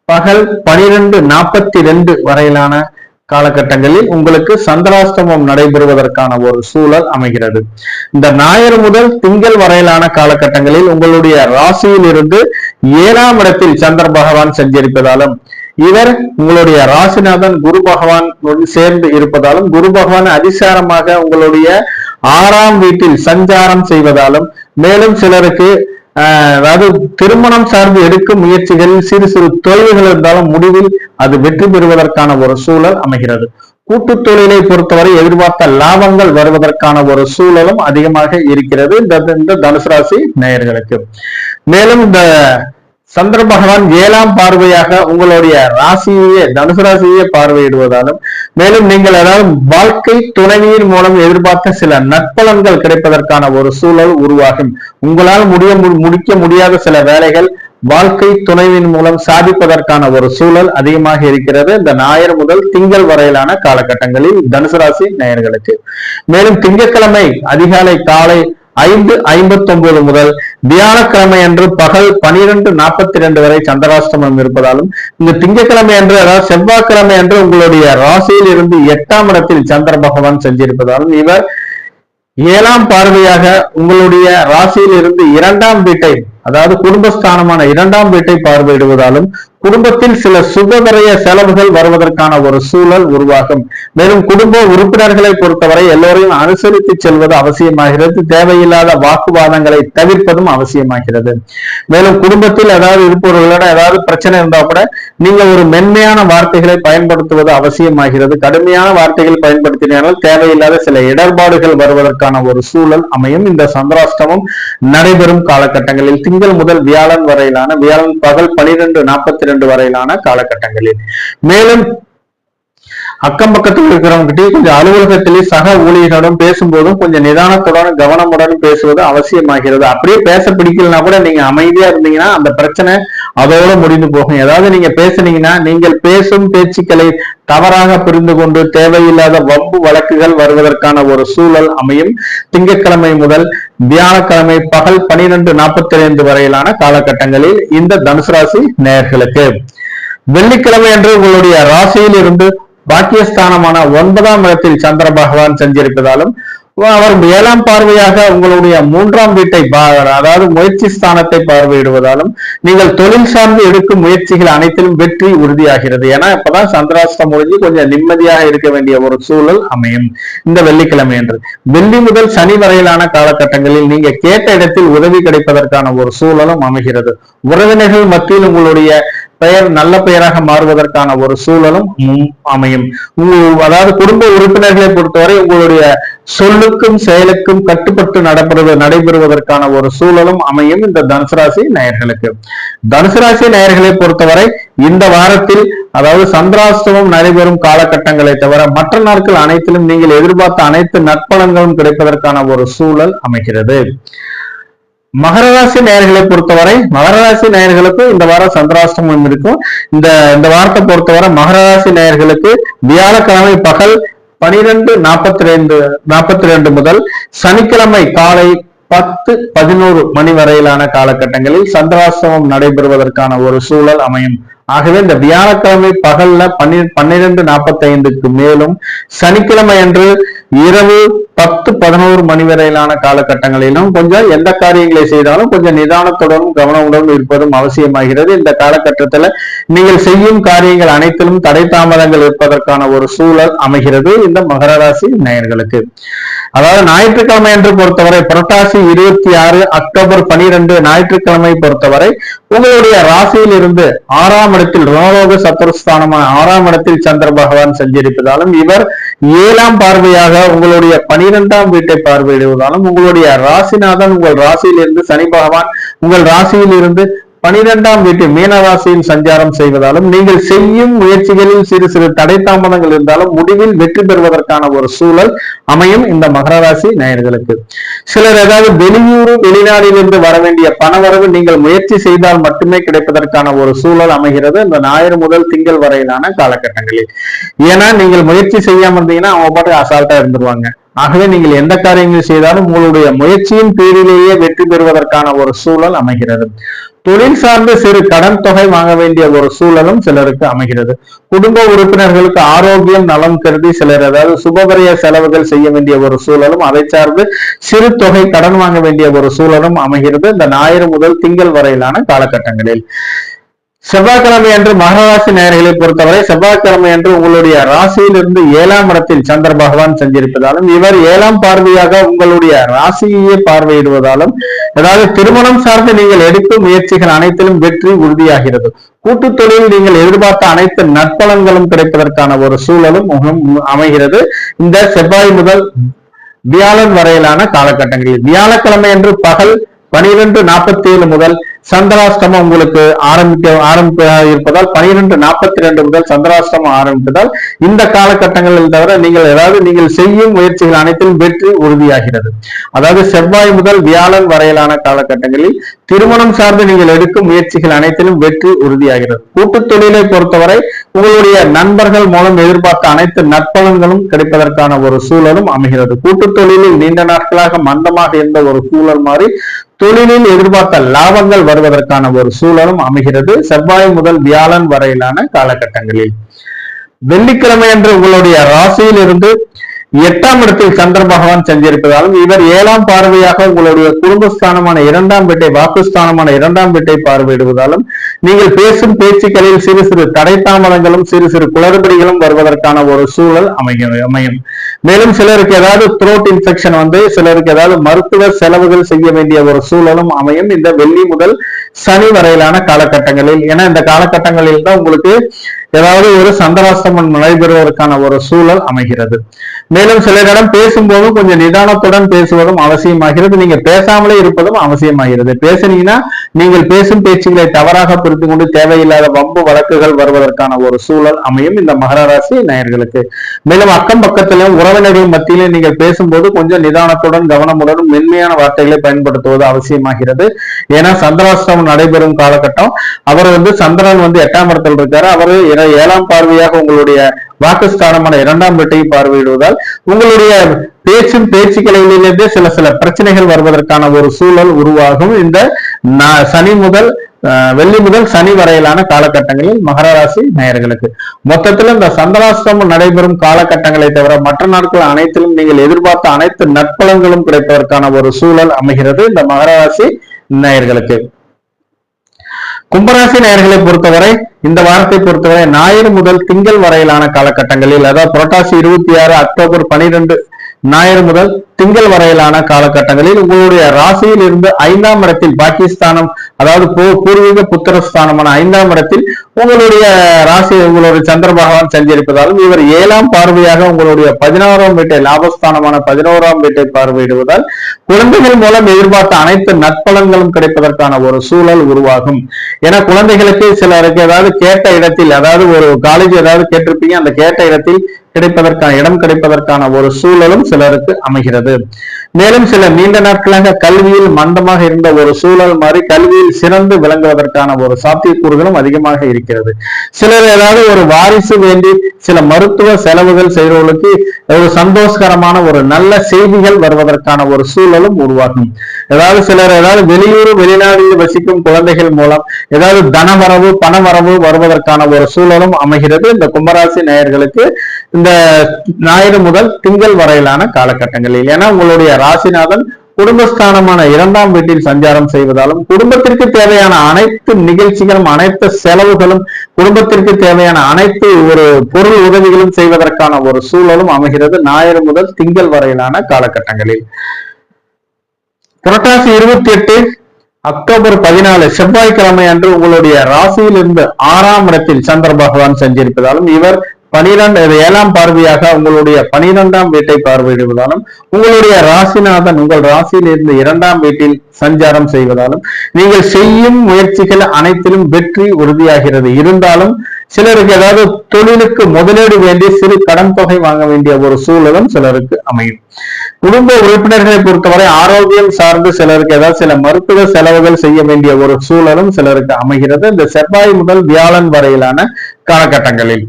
பகல் 12:42 வரையிலான காலகட்டங்களில் உங்களுக்கு சந்திராஷ்டமம் நடைபெறுவதற்கான ஒரு சூழல் அமைகிறது. இந்த ஞாயிறு முதல் திங்கள் வரையிலான காலகட்டங்களில் உங்களுடைய ராசியில் இருந்து 7ஆம் இடத்தில் சந்திர பகவான் சஞ்சரிப்பதாலும் இவர் உங்களுடைய ராசிநாதன் குரு பகவான் சேர்ந்து இருப்பதாலும் குரு பகவான் அதிசாரமாக உங்களுடைய 6ஆம் வீட்டில் சஞ்சாரம் செய்வதாலும் மேலும் சிலருக்கு அதாவது திருமணம் சார்ந்து எடுக்கும் முயற்சிகளில் சிறு சிறு தொய்வுகள் இருந்தாலும் முடிவில் அது வெற்றி பெறுவதற்கான ஒரு சூழல் அமைகிறது. கூட்டு தொழிலை பொறுத்தவரை எதிர்பார்த்த லாபங்கள் வருவதற்கான ஒரு சூழலும் அதிகமாக இருக்கிறது இந்த தனுசு ராசி நேயர்களுக்கு. மேலும் இந்த சந்திர பகவான் 7ஆம் பார்வையாக உங்களுடைய ராசியே தனுசு ராசியே பார்வையிடுவதாலும் மேலும் நீங்கள் ஏதாவது வாழ்க்கை துணைவியின் மூலம் எதிர்பார்த்த சில நற்பலன்கள் கிடைப்பதற்கான ஒரு சூழல் உருவாகும். உங்களால் முடிக்க முடியாத சில வேலைகள் வாழ்க்கை துணைவின் மூலம் சாதிப்பதற்கான ஒரு சூழல் அதிகமாக இருக்கிறது இந்த ஞாயிறு முதல் திங்கள் வரையிலான காலகட்டங்களில் தனுசு ராசி நேயர்களுக்கு. மேலும் திங்கட்கிழமை அதிகாலை காலை 5:59 முதல் வியாழக்கிழமை அன்று பகல் 12:42 வரை சந்திராஷ்டமம் இருப்பதாலும் இந்த திங்கட்கிழமை அன்று அதாவது செவ்வாய்க்கிழமை அன்று உங்களுடைய ராசியில் இருந்து 8ஆம் இடத்தில் சந்திர பகவான் சென்றிருப்பதாலும் இவர் 7ஆம் பார்வையாக உங்களுடைய ராசியில் இருந்து 2ஆம் வீட்டை அதாவது குடும்பஸ்தானமான 2ஆம் வீட்டை பார்வையிடுவதாலும் குடும்பத்தில் சில சுபகரிய செலவுகள் வருவதற்கான ஒரு சூழல் உருவாகும். மேலும் குடும்ப உறுப்பினர்களை பொறுத்தவரை எல்லோரையும் அனுசரித்து செல்வது அவசியமாகிறது. தேவையில்லாத வாக்குவாதங்களை தவிர்ப்பதும் அவசியமாகிறது. மேலும் குடும்பத்தில் ஏதாவது இருப்பவர்களோட ஏதாவது பிரச்சனை இருந்தா கூட நீங்க ஒரு மென்மையான வார்த்தைகளை பயன்படுத்துவது அவசியமாகிறது. கடுமையான வார்த்தைகள் பயன்படுத்தினால் தேவையில்லாத சில இடர்பாடுகள் வருவதற்கான ஒரு சூழல் அமையும். இந்த சந்திராஷ்டமம் நடைபெறும் காலகட்டங்களில் திங்கள் முதல் வியாழன் வரையிலான வியாழன் பகல் 12:42 வரையிலான காலகட்டங்களில் மேலும் அக்கம் பக்கத்தில் இருக்கிறவங்க கொஞ்சம் அலுவலகத்திலே சக ஊழியர்களுடன் பேசும்போதும் கொஞ்சம் நிதானத்துடன் கவனமுடன் பேசுவது அவசியமாகிறது. அப்படியே பேச பிடிக்கலனா கூட நீங்க அமைதியா இருந்தீங்கன்னா அந்த பிரச்சனை அதோட முடிந்து போகும். ஏதாவது நீங்க பேசுனீங்கன்னா நீங்கள் பேசும் பேச்சுக்களை தவறாக புரிந்து கொண்டு தேவையில்லாத வம்பு வழக்குகள் வருவதற்கான ஒரு சூழல் அமையும். திங்கட்கிழமை முதல் வியாழக்கிழமை பகல் 12:42 வரையிலான காலகட்டங்களில் இந்த தனுசு ராசி நேயர்களுக்கு. வெள்ளிக்கிழமை அன்று உங்களுடைய ராசியில் இருந்து பாக்கியஸ்தானமான 9ஆம் இடத்தில் சந்திர பகவான் சஞ்சரிப்பதாலும் அவர் 7ஆம் பார்வையாக உங்களுடைய 3ஆம் வீட்டை அதாவது முயற்சி ஸ்தானத்தை பார்வையிடுவதாலும் நீங்கள் தொழில் சார்ந்து எடுக்கும் முயற்சிகள் அனைத்திலும் வெற்றி உறுதியாகிறது. ஏன்னா இப்பதான் சந்திராஷ்டம் முடிஞ்சு கொஞ்சம் நிம்மதியாக இருக்க வேண்டிய ஒரு சூழல் அமையும் இந்த வெள்ளிக்கிழமை என்று. வெள்ளி முதல் சனி வரையிலான காலகட்டங்களில் நீங்க கேட்ட இடத்தில் உதவி கிடைப்பதற்கான ஒரு சூழலும் அமைகிறது. உறவினர்கள் மத்தியில் உங்களுடைய பெயர் நல்ல பெயராக மாறுவதற்கான ஒரு சூழலும் அமையும். அதாவது குடும்ப உறுப்பினர்களை பொறுத்தவரை உங்களுடைய சொல்லுக்கும் செயலுக்கும் கட்டுப்பட்டு நடைபெறுவதற்கான ஒரு சூழலும் அமையும் இந்த தனுசு ராசி நேயர்களுக்கு. தனுசு ராசி நேயர்களை பொறுத்தவரை இந்த வாரத்தில் அதாவது சந்திராஷ்டமம் நடைபெறும் காலகட்டங்களை தவிர மற்ற நாட்கள் அனைத்திலும் நீங்கள் எதிர்பார்த்த அனைத்து நற்பலன்களும் கிடைப்பதற்கான ஒரு சூழல் அமைகிறது. மகர ராசி நேயர்களை பொறுத்தவரை மகர ராசி நேயர்களுக்கு இந்த வாரம் சந்திராஷ்டமம் இருக்கும். இந்த வாரத்தை பொறுத்தவரை மகர ராசி நேயர்களுக்கு வியாழக்கிழமை பகல் 12:42 முதல் சனிக்கிழமை காலை 10:11 மணி வரையிலான காலகட்டங்களில் சந்திராஷ்டமம் நடைபெறுவதற்கான ஒரு சூழல் அமையும். ஆகவே இந்த வியாழக்கிழமை பகல்ல 12:45 மேலும் சனிக்கிழமை அன்று இரவு 10-11 மணி வரையிலான காலகட்டங்களிலும் கொஞ்சம் எந்த காரியங்களை செய்தாலும் கொஞ்சம் நிதானத்துடனும் கவனமுடனும் இருப்பதும் அவசியமாகிறது. இந்த காலகட்டத்துல நீங்கள் செய்யும் காரியங்கள் அனைத்திலும் தடை தாமதங்கள் இருப்பதற்கான ஒரு சூழல் அமைகிறது இந்த மகர ராசி நேயர்களுக்கு. அதாவது ஞாயிற்றுக்கிழமை என்று பொறுத்தவரை புரட்டாசி 26 அக்டோபர் 12 ஞாயிற்றுக்கிழமை பொறுத்தவரை உங்களுடைய ராசியில் இருந்து 6ஆம் இடத்தில் ரோலோக சத்துருஸ்தானமான 6ஆம் இடத்தில் சந்திர பகவான் சஞ்சரிப்பதாலும் இவர் 7ஆம் பார்வையாக உங்களுடைய 12ஆம் வீட்டை பார்வையிடுவதாலும் உங்களுடைய ராசிநாதன் உங்கள் ராசியில் இருந்து சனி பகவான் உங்கள் ராசியில் இருந்து 12ஆம் வீட்டில் மீனராசியின் சஞ்சாரம் செய்வதாலும் நீங்கள் செய்யும் முயற்சிகளில் சிறு சிறு தடை தாமதங்கள் இருந்தாலும் முடிவில் வெற்றி பெறுவதற்கான ஒரு சூழல் அமையும் இந்த மகர ராசி நேயர்களுக்கு. சிலர் ஏதாவது வெளியூர் வெளிநாட்டிலிருந்து வர வேண்டிய பணவரவு நீங்கள் முயற்சி செய்தால் மட்டுமே கிடைப்பதற்கான ஒரு சூழல் அமைகிறது இந்த ஞாயிறு முதல் திங்கள் வரையிலான காலகட்டங்களில். ஏன்னா நீங்கள் முயற்சி செய்யாம இருந்தீங்கன்னா அவங்க பாட்டு அசால்ட்டா இருந்துருவாங்க. ஆகவே நீங்கள் எந்த காரியங்கள் செய்தாலும் உங்களுடைய முயற்சியின் பேரிலேயே வெற்றி பெறுவதற்கான ஒரு சூழல் அமைகிறது. தொழில் சார்ந்த சிறு கடன் தொகை வாங்க வேண்டிய ஒரு சூழலும் சிலருக்கு அமைகிறது. குடும்ப உறுப்பினர்களுக்கு ஆரோக்கியம் நலம் கருதி சிலர் ஏதாவது சுபவரிய செலவுகள் செய்ய வேண்டிய ஒரு சூழலும் அதை சார்ந்து சிறு தொகை கடன் வாங்க வேண்டிய ஒரு சூழலும் அமைகிறது இந்த ஞாயிறு முதல் திங்கள் வரையிலான காலகட்டங்களில். செவ்வாய்க்கிழமை அன்று மகர ராசி நேயர்களை பொறுத்தவரை செவ்வாய்க்கிழமை அன்று உங்களுடைய ராசியிலிருந்து 7ஆம் இடத்தில் சந்திர பகவான் சஞ்சரிப்பதாலும் இவர் 7ஆம் பார்வையாக உங்களுடைய ராசியையே பார்வையிடுவதாலும் அதாவது திருமணம் சார்ந்து நீங்கள் எடுக்கும் முயற்சிகள் அனைத்திலும் வெற்றி உறுதியாகிறது. கூட்டு தொழில் நீங்கள் எதிர்பார்த்த அனைத்து நற்பலன்களும் கிடைப்பதற்கான ஒரு சூழலும் அமைகிறது இந்த செவ்வாய் முதல் வியாழன் வரையிலான காலகட்டங்களில். வியாழக்கிழமை அன்று பகல் 12:47 முதல் சந்திராஷ்டமம் உங்களுக்கு ஆரம்பிக்க இருப்பதால் 12:42 முதல் சந்திராஷ்டமம் ஆரம்பிப்பதால் இந்த காலகட்டங்களில் தவிர நீங்கள் செய்யும் முயற்சிகள் அனைத்திலும் வெற்றி உறுதியாகிறது. அதாவது செவ்வாய் முதல் வியாழன் வரையிலான காலகட்டங்களில் திருமணம் சார்ந்து நீங்கள் எடுக்கும் முயற்சிகள் அனைத்திலும் வெற்றி உறுதியாகிறது. கூட்டு தொழிலை பொறுத்தவரை உங்களுடைய நண்பர்கள் மூலம் எதிர்பார்த்த அனைத்து நற்பலன்களும் கிடைப்பதற்கான ஒரு சூழலும் அமைகிறது. கூட்டு தொழிலில் நீண்ட நாட்களாக மந்தமாக இருந்த ஒரு சூழல் மாறி தொழிலில் எதிர்பார்த்த லாபங்கள் வருவதற்கான ஒரு சூழலும் அமைகிறது செவ்வாய் முதல் வியாழன் வரையிலான காலகட்டங்களில். வெள்ளிக்கிழமை அன்று உங்களுடைய ராசியில் இருந்து 8ஆம் இடத்தில் சந்திர பகவான் சஞ்சரிப்பதாலும் இவர் 7ஆம் பார்வையாக உங்களுடைய குடும்பஸ்தானமான 2ஆம் வீட்டை வாக்குஸ்தானமான 2ஆம் வீட்டை பார்வையிடுவதாலும் நீங்கள் பேசும் பேச்சுக்களில் சிறு சிறு தடை தாமதங்களும் சிறு சிறு குளறுபடிகளும் வருவதற்கான ஒரு சூழல் அமையும். மேலும் சிலருக்கு ஏதாவது த்ரோட் இன்ஃபெக்ஷன் சிலருக்கு ஏதாவது மருத்துவ செலவுகள் செய்ய வேண்டிய ஒரு சூழலும் அமையும் இந்த வெள்ளி முதல் சனி வரையிலான காலகட்டங்களில். ஏன்னா இந்த காலகட்டங்களில் தான் உங்களுக்கு ஏதாவது ஒரு சந்திராஷ்டமம் நடைபெறுவதற்கான ஒரு சூழல் அமைகிறது. மேலும் சிலரிடம் பேசும்போது கொஞ்சம் நிதானத்துடன் பேசுவதும் அவசியமாகிறது. நீங்க பேசாமலே இருப்பதும் அவசியமாகிறது. பேசுனீங்கன்னா நீங்கள் பேசும் பேச்சுகளை தவறாக புரிந்து கொண்டு தேவையில்லாத வம்பு வழக்குகள் வருவதற்கான ஒரு சூழல் அமையும் இந்த மகர ராசி நேயர்களுக்கு. மேலும் அக்கம் பக்கத்திலும் உறவினர்கள் மத்தியிலும் நீங்கள் பேசும்போது கொஞ்சம் நிதானத்துடன் கவனமுடனும் மென்மையான வார்த்தைகளை பயன்படுத்துவது அவசியமாகிறது. ஏன்னா சந்திராஷ்டமம் நடைபெறும் காலகட்டம். அவர் சந்திரன் 8ஆம் இடத்தில் இருக்காரு. அவர் 7ஆம் பார்வையாக உங்களுடைய வாக்குஸ்தானமான 2ஆம் வீட்டை பார்வையிடுவதால் உங்களுடைய பேச்சுக்களிலிருந்தே சில பிரச்சனைகள் வருவதற்கான ஒரு சூழல் உருவாகும் இந்த வெள்ளி முதல் சனி வரையிலான காலகட்டங்களில் மகர ராசி நேயர்களுக்கு. மொத்தத்தில் இந்த சந்திராஷ்டமம் நடைபெறும் காலகட்டங்களை தவிர மற்ற நாட்கள் அனைத்திலும் நீங்கள் எதிர்பார்த்த அனைத்து நற்பலன்களும் கிடைப்பதற்கான ஒரு சூழல் அமைகிறது இந்த மகர ராசி நேயர்களுக்கு. கும்பராசி நேயர்களை பொறுத்தவரை இந்த வாரத்தை பொறுத்தவரை ஞாயிறு முதல் திங்கள் வரையிலான காலகட்டங்களில் அதாவது புரட்டாசி 26 அக்டோபர் 12 ஞாயிறு முதல் திங்கள் வரையிலான காலகட்டங்களில் உங்களுடைய ராசியில் இருந்து 5ஆம் இடத்தில் பாகிஸ்தானம் அதாவது பூர்வீக புத்திரஸ்தானமான 5ஆம் இடத்தில் உங்களுடைய உங்களுடைய சந்திர பகவான் சஞ்சரிப்பதாலும் இவர் 7ஆம் பார்வையாக உங்களுடைய 16ஆம் வீட்டை லாபஸ்தானமான 11ஆம் வீட்டை பார்வையிடுவதால் குழந்தைகள் மூலம் எதிர்பார்த்த அனைத்து நற்பலன்களும் கிடைப்பதற்கான ஒரு சூழல் உருவாகும். ஏன்னா குழந்தைகளுக்கு சிலருக்கு ஏதாவது கேட்ட இடத்தில் அதாவது ஒரு காலேஜ் ஏதாவது கேட்டிருப்பீங்க அந்த கேட்ட இடத்தில் கிடைப்பதற்கான ஒரு சூழலும் சிலருக்கு அமைகிறது. மேலும் சிலர் நீண்ட நாட்களாக கல்வியில் மந்தமாக இருந்த ஒரு சூழல் மாறி கல்வியில் சிறந்து விளங்குவதற்கான ஒரு சாத்தியக்கூறுகளும் அதிகமாக இருக்கிறது. சிலர் ஏதாவது ஒரு வாரிசு வேண்டி சில மருத்துவ செலவுகள் செய்வர்களுக்கு ஒரு சந்தோஷகரமான ஒரு நல்ல செய்திகள் வருவதற்கான ஒரு சூழலும் உருவாகும். சிலர் வெளியூர் வெளிநாடுகளில் வசிக்கும் குழந்தைகள் மூலம் ஏதாவது தனவரவு பணவரவு வருவதற்கான ஒரு சூழலும் அமைகிறது இந்த கும்பராசி நேயர்களுக்கு இந்த ஞாயிறு முதல் திங்கள் வரையிலான காலகட்டங்களில். ஏன்னா உங்களுடைய ராசிநாதன் குடும்பஸ்தானமான 2ஆம் வீட்டில் சஞ்சாரம் செய்வதாலும் குடும்பத்திற்கு தேவையான அனைத்து நிகழ்ச்சிகளும் அனைத்து செலவுகளும் குடும்பத்திற்கு தேவையான அனைத்து ஒரு பொருள் உதவிகளும் செய்வதற்கான ஒரு சூழலும் அமைகிறது ஞாயிறு முதல் திங்கள் வரையிலான காலகட்டங்களில். புரட்டாசி 28 அக்டோபர் 14 செவ்வாய்க்கிழமை அன்று உங்களுடைய ராசியில் இருந்து 6ஆம் இடத்தில் சந்திர பகவான் சஞ்சரிப்பதாலும் இவர் ஏழாம் பார்வையாக உங்களுடைய 12ஆம் வீட்டை பார்வையிடுவதாலும் உங்களுடைய ராசிநாதன் உங்கள் ராசியில் இருந்து 2ஆம் வீட்டில் சஞ்சாரம் செய்வதாலும் நீங்கள் செய்யும் முயற்சிகள் அனைத்திலும் வெற்றி உறுதியாகிறது. இருந்தாலும் சிலருக்கு ஏதாவது தொழிலுக்கு முதலீடு வேண்டி சிறு கடன் தொகை வாங்க வேண்டிய ஒரு சூழலும் சிலருக்கு அமையும். குடும்ப உறுப்பினர்களை பொறுத்தவரை ஆரோக்கியம் சார்ந்து சிலருக்கு ஏதாவது சில மருத்துவ செலவுகள் செய்ய வேண்டிய ஒரு சூழலும் சிலருக்கு அமைகிறது இந்த செவ்வாய் முதல் வியாழன் வரையிலான காலகட்டங்களில்.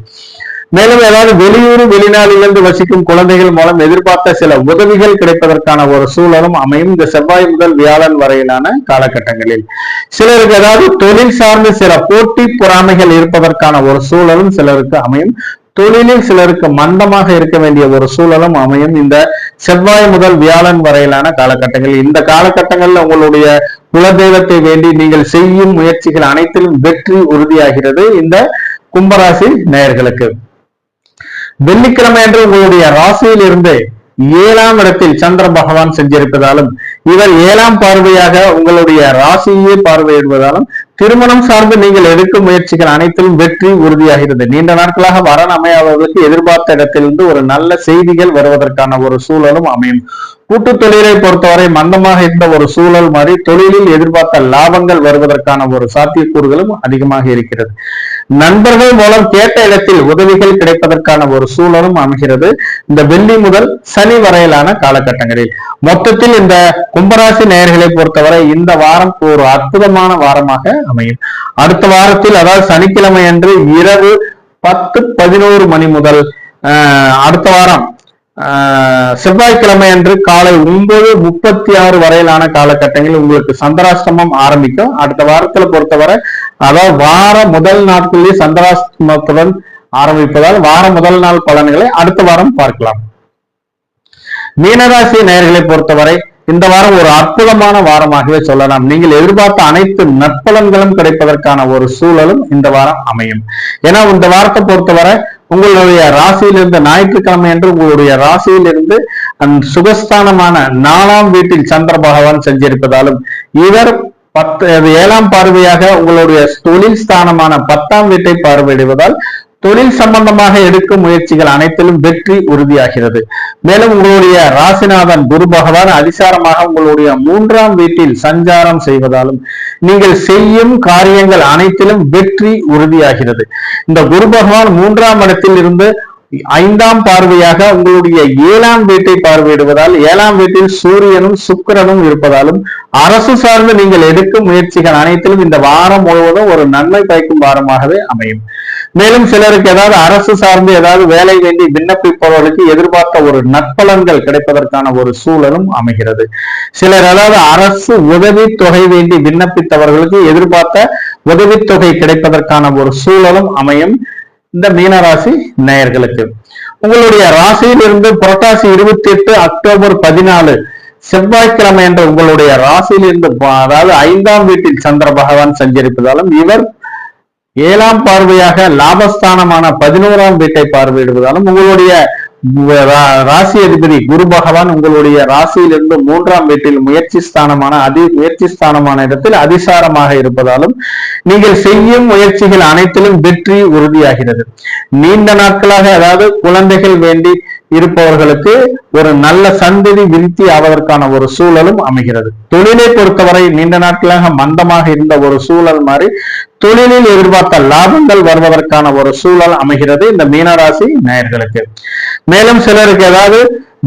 மேலும் ஏதாவது வெளியூர் வெளிநாட்டிலிருந்து வசிக்கும் குழந்தைகள் மூலம் எதிர்பார்த்த சில உதவிகள் கிடைப்பதற்கான ஒரு சூழலும் அமையும் இந்த செவ்வாய் முதல் வியாழன் வரையிலான காலகட்டங்களில். சிலருக்கு ஏதாவது தொழில் சார்ந்து சில போட்டி பொறாமைகள் இருப்பதற்கான ஒரு சூழலும் சிலருக்கு அமையும். தொழிலில் சிலருக்கு மந்தமாக இருக்க வேண்டிய ஒரு சூழலும் அமையும் இந்த செவ்வாய் முதல் வியாழன் வரையிலான காலகட்டங்களில். இந்த காலகட்டங்களில் உங்களுடைய குலதெய்வத்தை வேண்டி நீங்கள் செய்யும் முயற்சிகள் அனைத்திலும் வெற்றி உறுதியாகிறது இந்த கும்பராசி நேயர்களுக்கு. வெள்ளிக்கிழமை அன்று உங்களுடைய ராசியில் இருந்து 7ஆம் இடத்தில் சந்திர பகவான் செஞ்சிருப்பதாலும் இவர் 7ஆம் பார்வையாக உங்களுடைய ராசியை பார்வையிடுவதாலும் திருமணம் சார்ந்து நீங்கள் எடுக்கும் முயற்சிகள் அனைத்திலும் வெற்றி உறுதியாகிறது. நீண்ட நாட்களாக வரன் அமையாதவர்களுக்கு எதிர்பார்த்த இடத்திலிருந்து ஒரு நல்ல செய்திகள் வருவதற்கான ஒரு சூழலும் அமையும். கூட்டு தொழிலை பொறுத்தவரை மந்தமாக இருந்த ஒரு சூழல் மாறி தொழிலில் எதிர்பார்த்த லாபங்கள் வருவதற்கான ஒரு சாத்தியக்கூறுகளும் அதிகமாக இருக்கிறது. நண்பர்கள் மூலம் கேட்ட இடத்தில் உதவிகள் கிடைப்பதற்கான ஒரு சூழலும் அமைகிறது இந்த வெள்ளி முதல் சனி வரையிலான காலகட்டங்களில். மொத்தத்தில் இந்த கும்பராசி நேயர்களை பொறுத்தவரை இந்த வாரம் ஒரு அற்புதமான வாரமாக அமையும். அடுத்த வாரத்தில் அதாவது சனிக்கிழமை அன்று இரவு 10-11 மணி முதல் அடுத்த வாரம் செவ்வாய்க்கிழமை அன்று காலை 9:36 வரையிலான காலகட்டங்களில் உங்களுக்கு சந்திராஷ்டமம் ஆரம்பிக்கும். அடுத்த வாரத்துல பொறுத்தவரை அதாவது வார முதல் நாட்களிலே சந்திராஷ்டமத்துடன் ஆரம்பிப்பதால் வார முதல் நாள் பலன்களை அடுத்த வாரம் பார்க்கலாம். மீனராசி நேயர்களை பொறுத்தவரை இந்த வாரம் ஒரு அற்புதமான வாரமாகவே சொல்லலாம். நீங்கள் எதிர்பார்த்த அனைத்து நற்பலன்களும் கிடைப்பதற்கான ஒரு சூழலும் இந்த வாரம் அமையும். ஏன்னா இந்த வாரத்தை பொறுத்தவரை உங்களுடைய ராசியிலிருந்து ஞாயிற்றுக்கிழமை என்று உங்களுடைய ராசியிலிருந்து சுகஸ்தானமான 4ஆம் வீட்டில் சந்திர பகவான் செஞ்சிருப்பதாலும் இவர் 7ஆம் பார்வையாக உங்களுடைய தொழில் ஸ்தானமான 10ஆம் வீட்டை பார்வையிடுவதால் தொழில் சம்பந்தமாக எடுக்கும் முயற்சிகள் அனைத்திலும் வெற்றி உறுதியாகிறது. மேலும் உங்களுடைய ராசிநாதன் குரு பகவான் அதிசாரமாக உங்களுடைய 3ஆம் வீட்டில் சஞ்சாரம் செய்வதாலும் நீங்கள் செய்யும் காரியங்கள் அனைத்திலும் வெற்றி உறுதியாகிறது. இந்த குரு பகவான் 3ஆம் இடத்தில் இருந்து 5ஆம் பார்வையாக உங்களுடைய 7ஆம் வீட்டை பார்வையிடுவதால் 7ஆம் வீட்டில் சூரியனும் சுக்கிரனும் இருப்பதாலும் அரசு சார்ந்து நீங்கள் எடுக்கும் முயற்சிகள் அனைத்திலும் இந்த வாரம் முழுவதும் ஒரு நன்மை பயக்கும் வாரமாகவே அமையும். மேலும் சிலருக்கு ஏதாவது அரசு சார்ந்து ஏதாவது வேலை வேண்டி விண்ணப்பிப்பவர்களுக்கு எதிர்பார்த்த ஒரு நற்பலன்கள் கிடைப்பதற்கான ஒரு சூழலும் அமைகிறது. சிலர் அதாவது அரசு உதவி தொகை வேண்டி விண்ணப்பித்தவர்களுக்கு எதிர்பார்த்த உதவித்தொகை கிடைப்பதற்கான ஒரு சூழலும் அமையும் இந்த மீனராசி நேயர்களுக்கு. உங்களுடைய ராசியில் இருந்து புரட்டாசி 28 அக்டோபர் 14 செவ்வாய்க்கிழமை என்ற உங்களுடைய ராசியில் இருந்து அதாவது 5ஆம் வீட்டில் சந்திர பகவான் சஞ்சரிப்பதாலும் இவர் 7ஆம் பார்வையாக லாபஸ்தானமான 11ஆம் வீட்டை பார்வையிடுவதாலும் உங்களுடைய ராசி அதிபதி குரு பகவான் உங்களுடைய ராசியிலிருந்து 3ஆம் வீட்டில் முயற்சி ஸ்தானமான இடத்தில் அதிசாரமாக இருப்பதாலும் நீங்கள் செய்யும் முயற்சிகள் அனைத்திலும் வெற்றி உறுதியாகிறது. நீண்ட நாட்களாக அதாவது குழந்தைகள் வேண்டி இருப்பவர்களுக்கு ஒரு நல்ல சந்ததி விருத்தி ஆவதற்கான ஒரு சூழலும் அமைகிறது. தொழிலை பொறுத்தவரை நீண்ட நாட்களாக மந்தமாக இருந்த ஒரு சூழல் மாறி தொழிலில் எதிர்பார்த்த லாபங்கள் வருவதற்கான ஒரு சூழல் அமைகிறது இந்த மீனராசி நேயர்களுக்கு. மேலும் சிலருக்கு ஏதாவது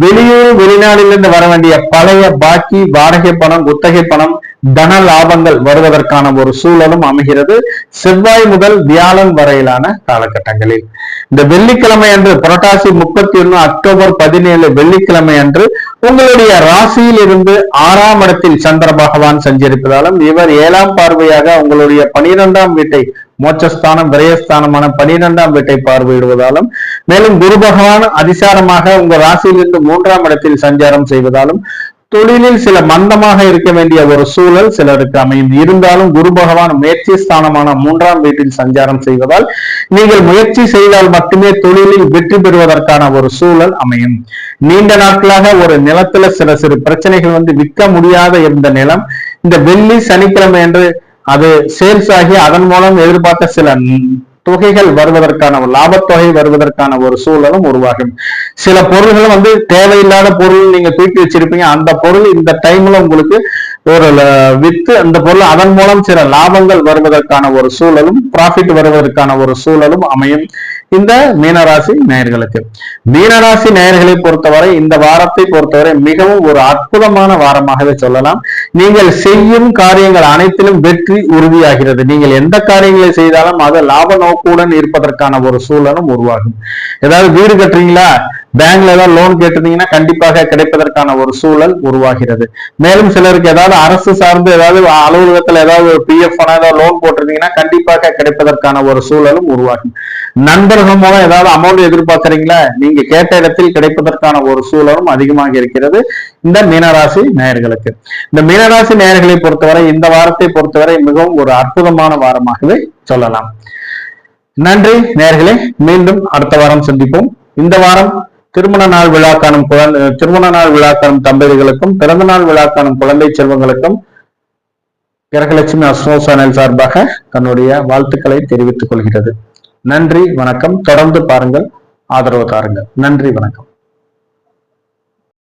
வெளியூர் வெளிநாட்டிலிருந்து வர வேண்டிய பழைய பாக்கி வாடகை பணம் குத்தகை பணம் தன லாபங்கள் வருவதற்கான ஒரு சூழலும் அமைகிறது செவ்வாய் முதல் வியாழன் வரையிலான காலகட்டங்களில். இந்த வெள்ளிக்கிழமை அன்று புரட்டாசி 31 அக்டோபர் 17 வெள்ளிக்கிழமை அன்று உங்களுடைய ராசியில் இருந்து 6ஆம் இடத்தில் சந்திர பகவான் சஞ்சரிப்பதாலும் இவர் 7ஆம் பார்வையாக உங்களுடைய 12ஆம் வீட்டை மோட்சஸ்தானம் விரயஸ்தானமான 12ஆம் வீட்டை பார்வையிடுவதாலும் மேலும் குரு பகவான் அதிசாரமாக உங்க ராசியிலிருந்து 3ஆம் இடத்தில் சஞ்சாரம் செய்வதாலும் தொழிலில் சில மந்தமாக இருக்க வேண்டிய ஒரு சூழல் சிலருக்கு அமையும். இருந்தாலும் குரு பகவான் முயற்சி ஸ்தானமான 3ஆம் வீட்டில் சஞ்சாரம் செய்வதால் நீங்கள் முயற்சி செய்தால் மட்டுமே தொழிலில் வெற்றி பெறுவதற்கான ஒரு சூழல் அமையும். நீண்ட நாட்களாக ஒரு நிலத்துல சிறு பிரச்சனைகள் விற்க முடியாத இருந்த நிலம் இந்த வெள்ளி சனிக்கிழமை என்று அது சேல்ஸ் ஆகி அதன் மூலம் எதிர்பார்த்த சில தொகைகள் வருவதற்கான லாபத்தொகை வருவதற்கான ஒரு சூழலும் உருவாகும். சில பொருள்களும் தேவையில்லாத பொருள் நீங்க தூக்கி வச்சிருப்பீங்க, அந்த பொருள் இந்த டைம்ல உங்களுக்கு ஒரு வித்து அந்த பொருள் அதன் மூலம் சில லாபங்கள் வருவதற்கான ஒரு சூழலும் ப்ராஃபிட் வருவதற்கான ஒரு சூழலும் அமையும் இந்த மீனராசி நேயர்களுக்கு. மீனராசி நேயர்களை பொறுத்தவரை இந்த வாரத்தை பொறுத்தவரை மிகவும் ஒரு அற்புதமான வாரமாகவே சொல்லலாம். நீங்கள் செய்யும் காரியங்கள் அனைத்திலும் வெற்றி உறுதியாகிறது. நீங்கள் எந்த காரியங்களை செய்தாலும் அது லாப நோக்குடன் இருப்பதற்கான ஒரு சூழலும் உருவாகும். ஏதாவது வீடு கட்டுறீங்களா, பேங்க்ல ஏதாவது லோன் கேட்டிருந்தீங்கன்னா கண்டிப்பாக கிடைப்பதற்கான ஒரு சூழல் உருவாகிறது. மேலும் சிலருக்கு ஏதாவது அரசு சார்ந்து ஏதாவது அலுவலகத்துல ஏதாவது பிஎஃப் ஏதாவது லோன் போட்டிருந்தீங்கன்னா கண்டிப்பாக கிடைப்பதற்கான ஒரு சூழலும் உருவாகும். நண்பர்கள் மூலம் ஏதாவது அமௌண்ட் எதிர்பார்க்கறீங்களா, நீங்க கேட்ட இடத்தில் கிடைப்பதற்கான ஒரு சூழலும் அதிகமாக இருக்கிறது இந்த மீனராசி நேயர்களுக்கு. இந்த மீனராசி நேயர்களை பொறுத்தவரை இந்த வாரத்தை பொறுத்தவரை மிகவும் ஒரு அற்புதமான வாரமாகவே சொல்லலாம். நன்றி நேயர்களே, மீண்டும் அடுத்த வாரம் சந்திப்போம். இந்த வாரம் திருமண நாள் விழா காணும் தம்பதிகளுக்கும் பிறந்த நாள் விழா காணும் குழந்தை செல்வங்களுக்கும் கிரகலட்சுமி அஸ்ட்ரோ சேனல் சார்பாக தன்னுடைய வாழ்த்துக்களை தெரிவித்துக் கொள்கிறது. நன்றி வணக்கம். தொடர்ந்து பாருங்கள், ஆதரவு தாருங்கள். நன்றி வணக்கம்.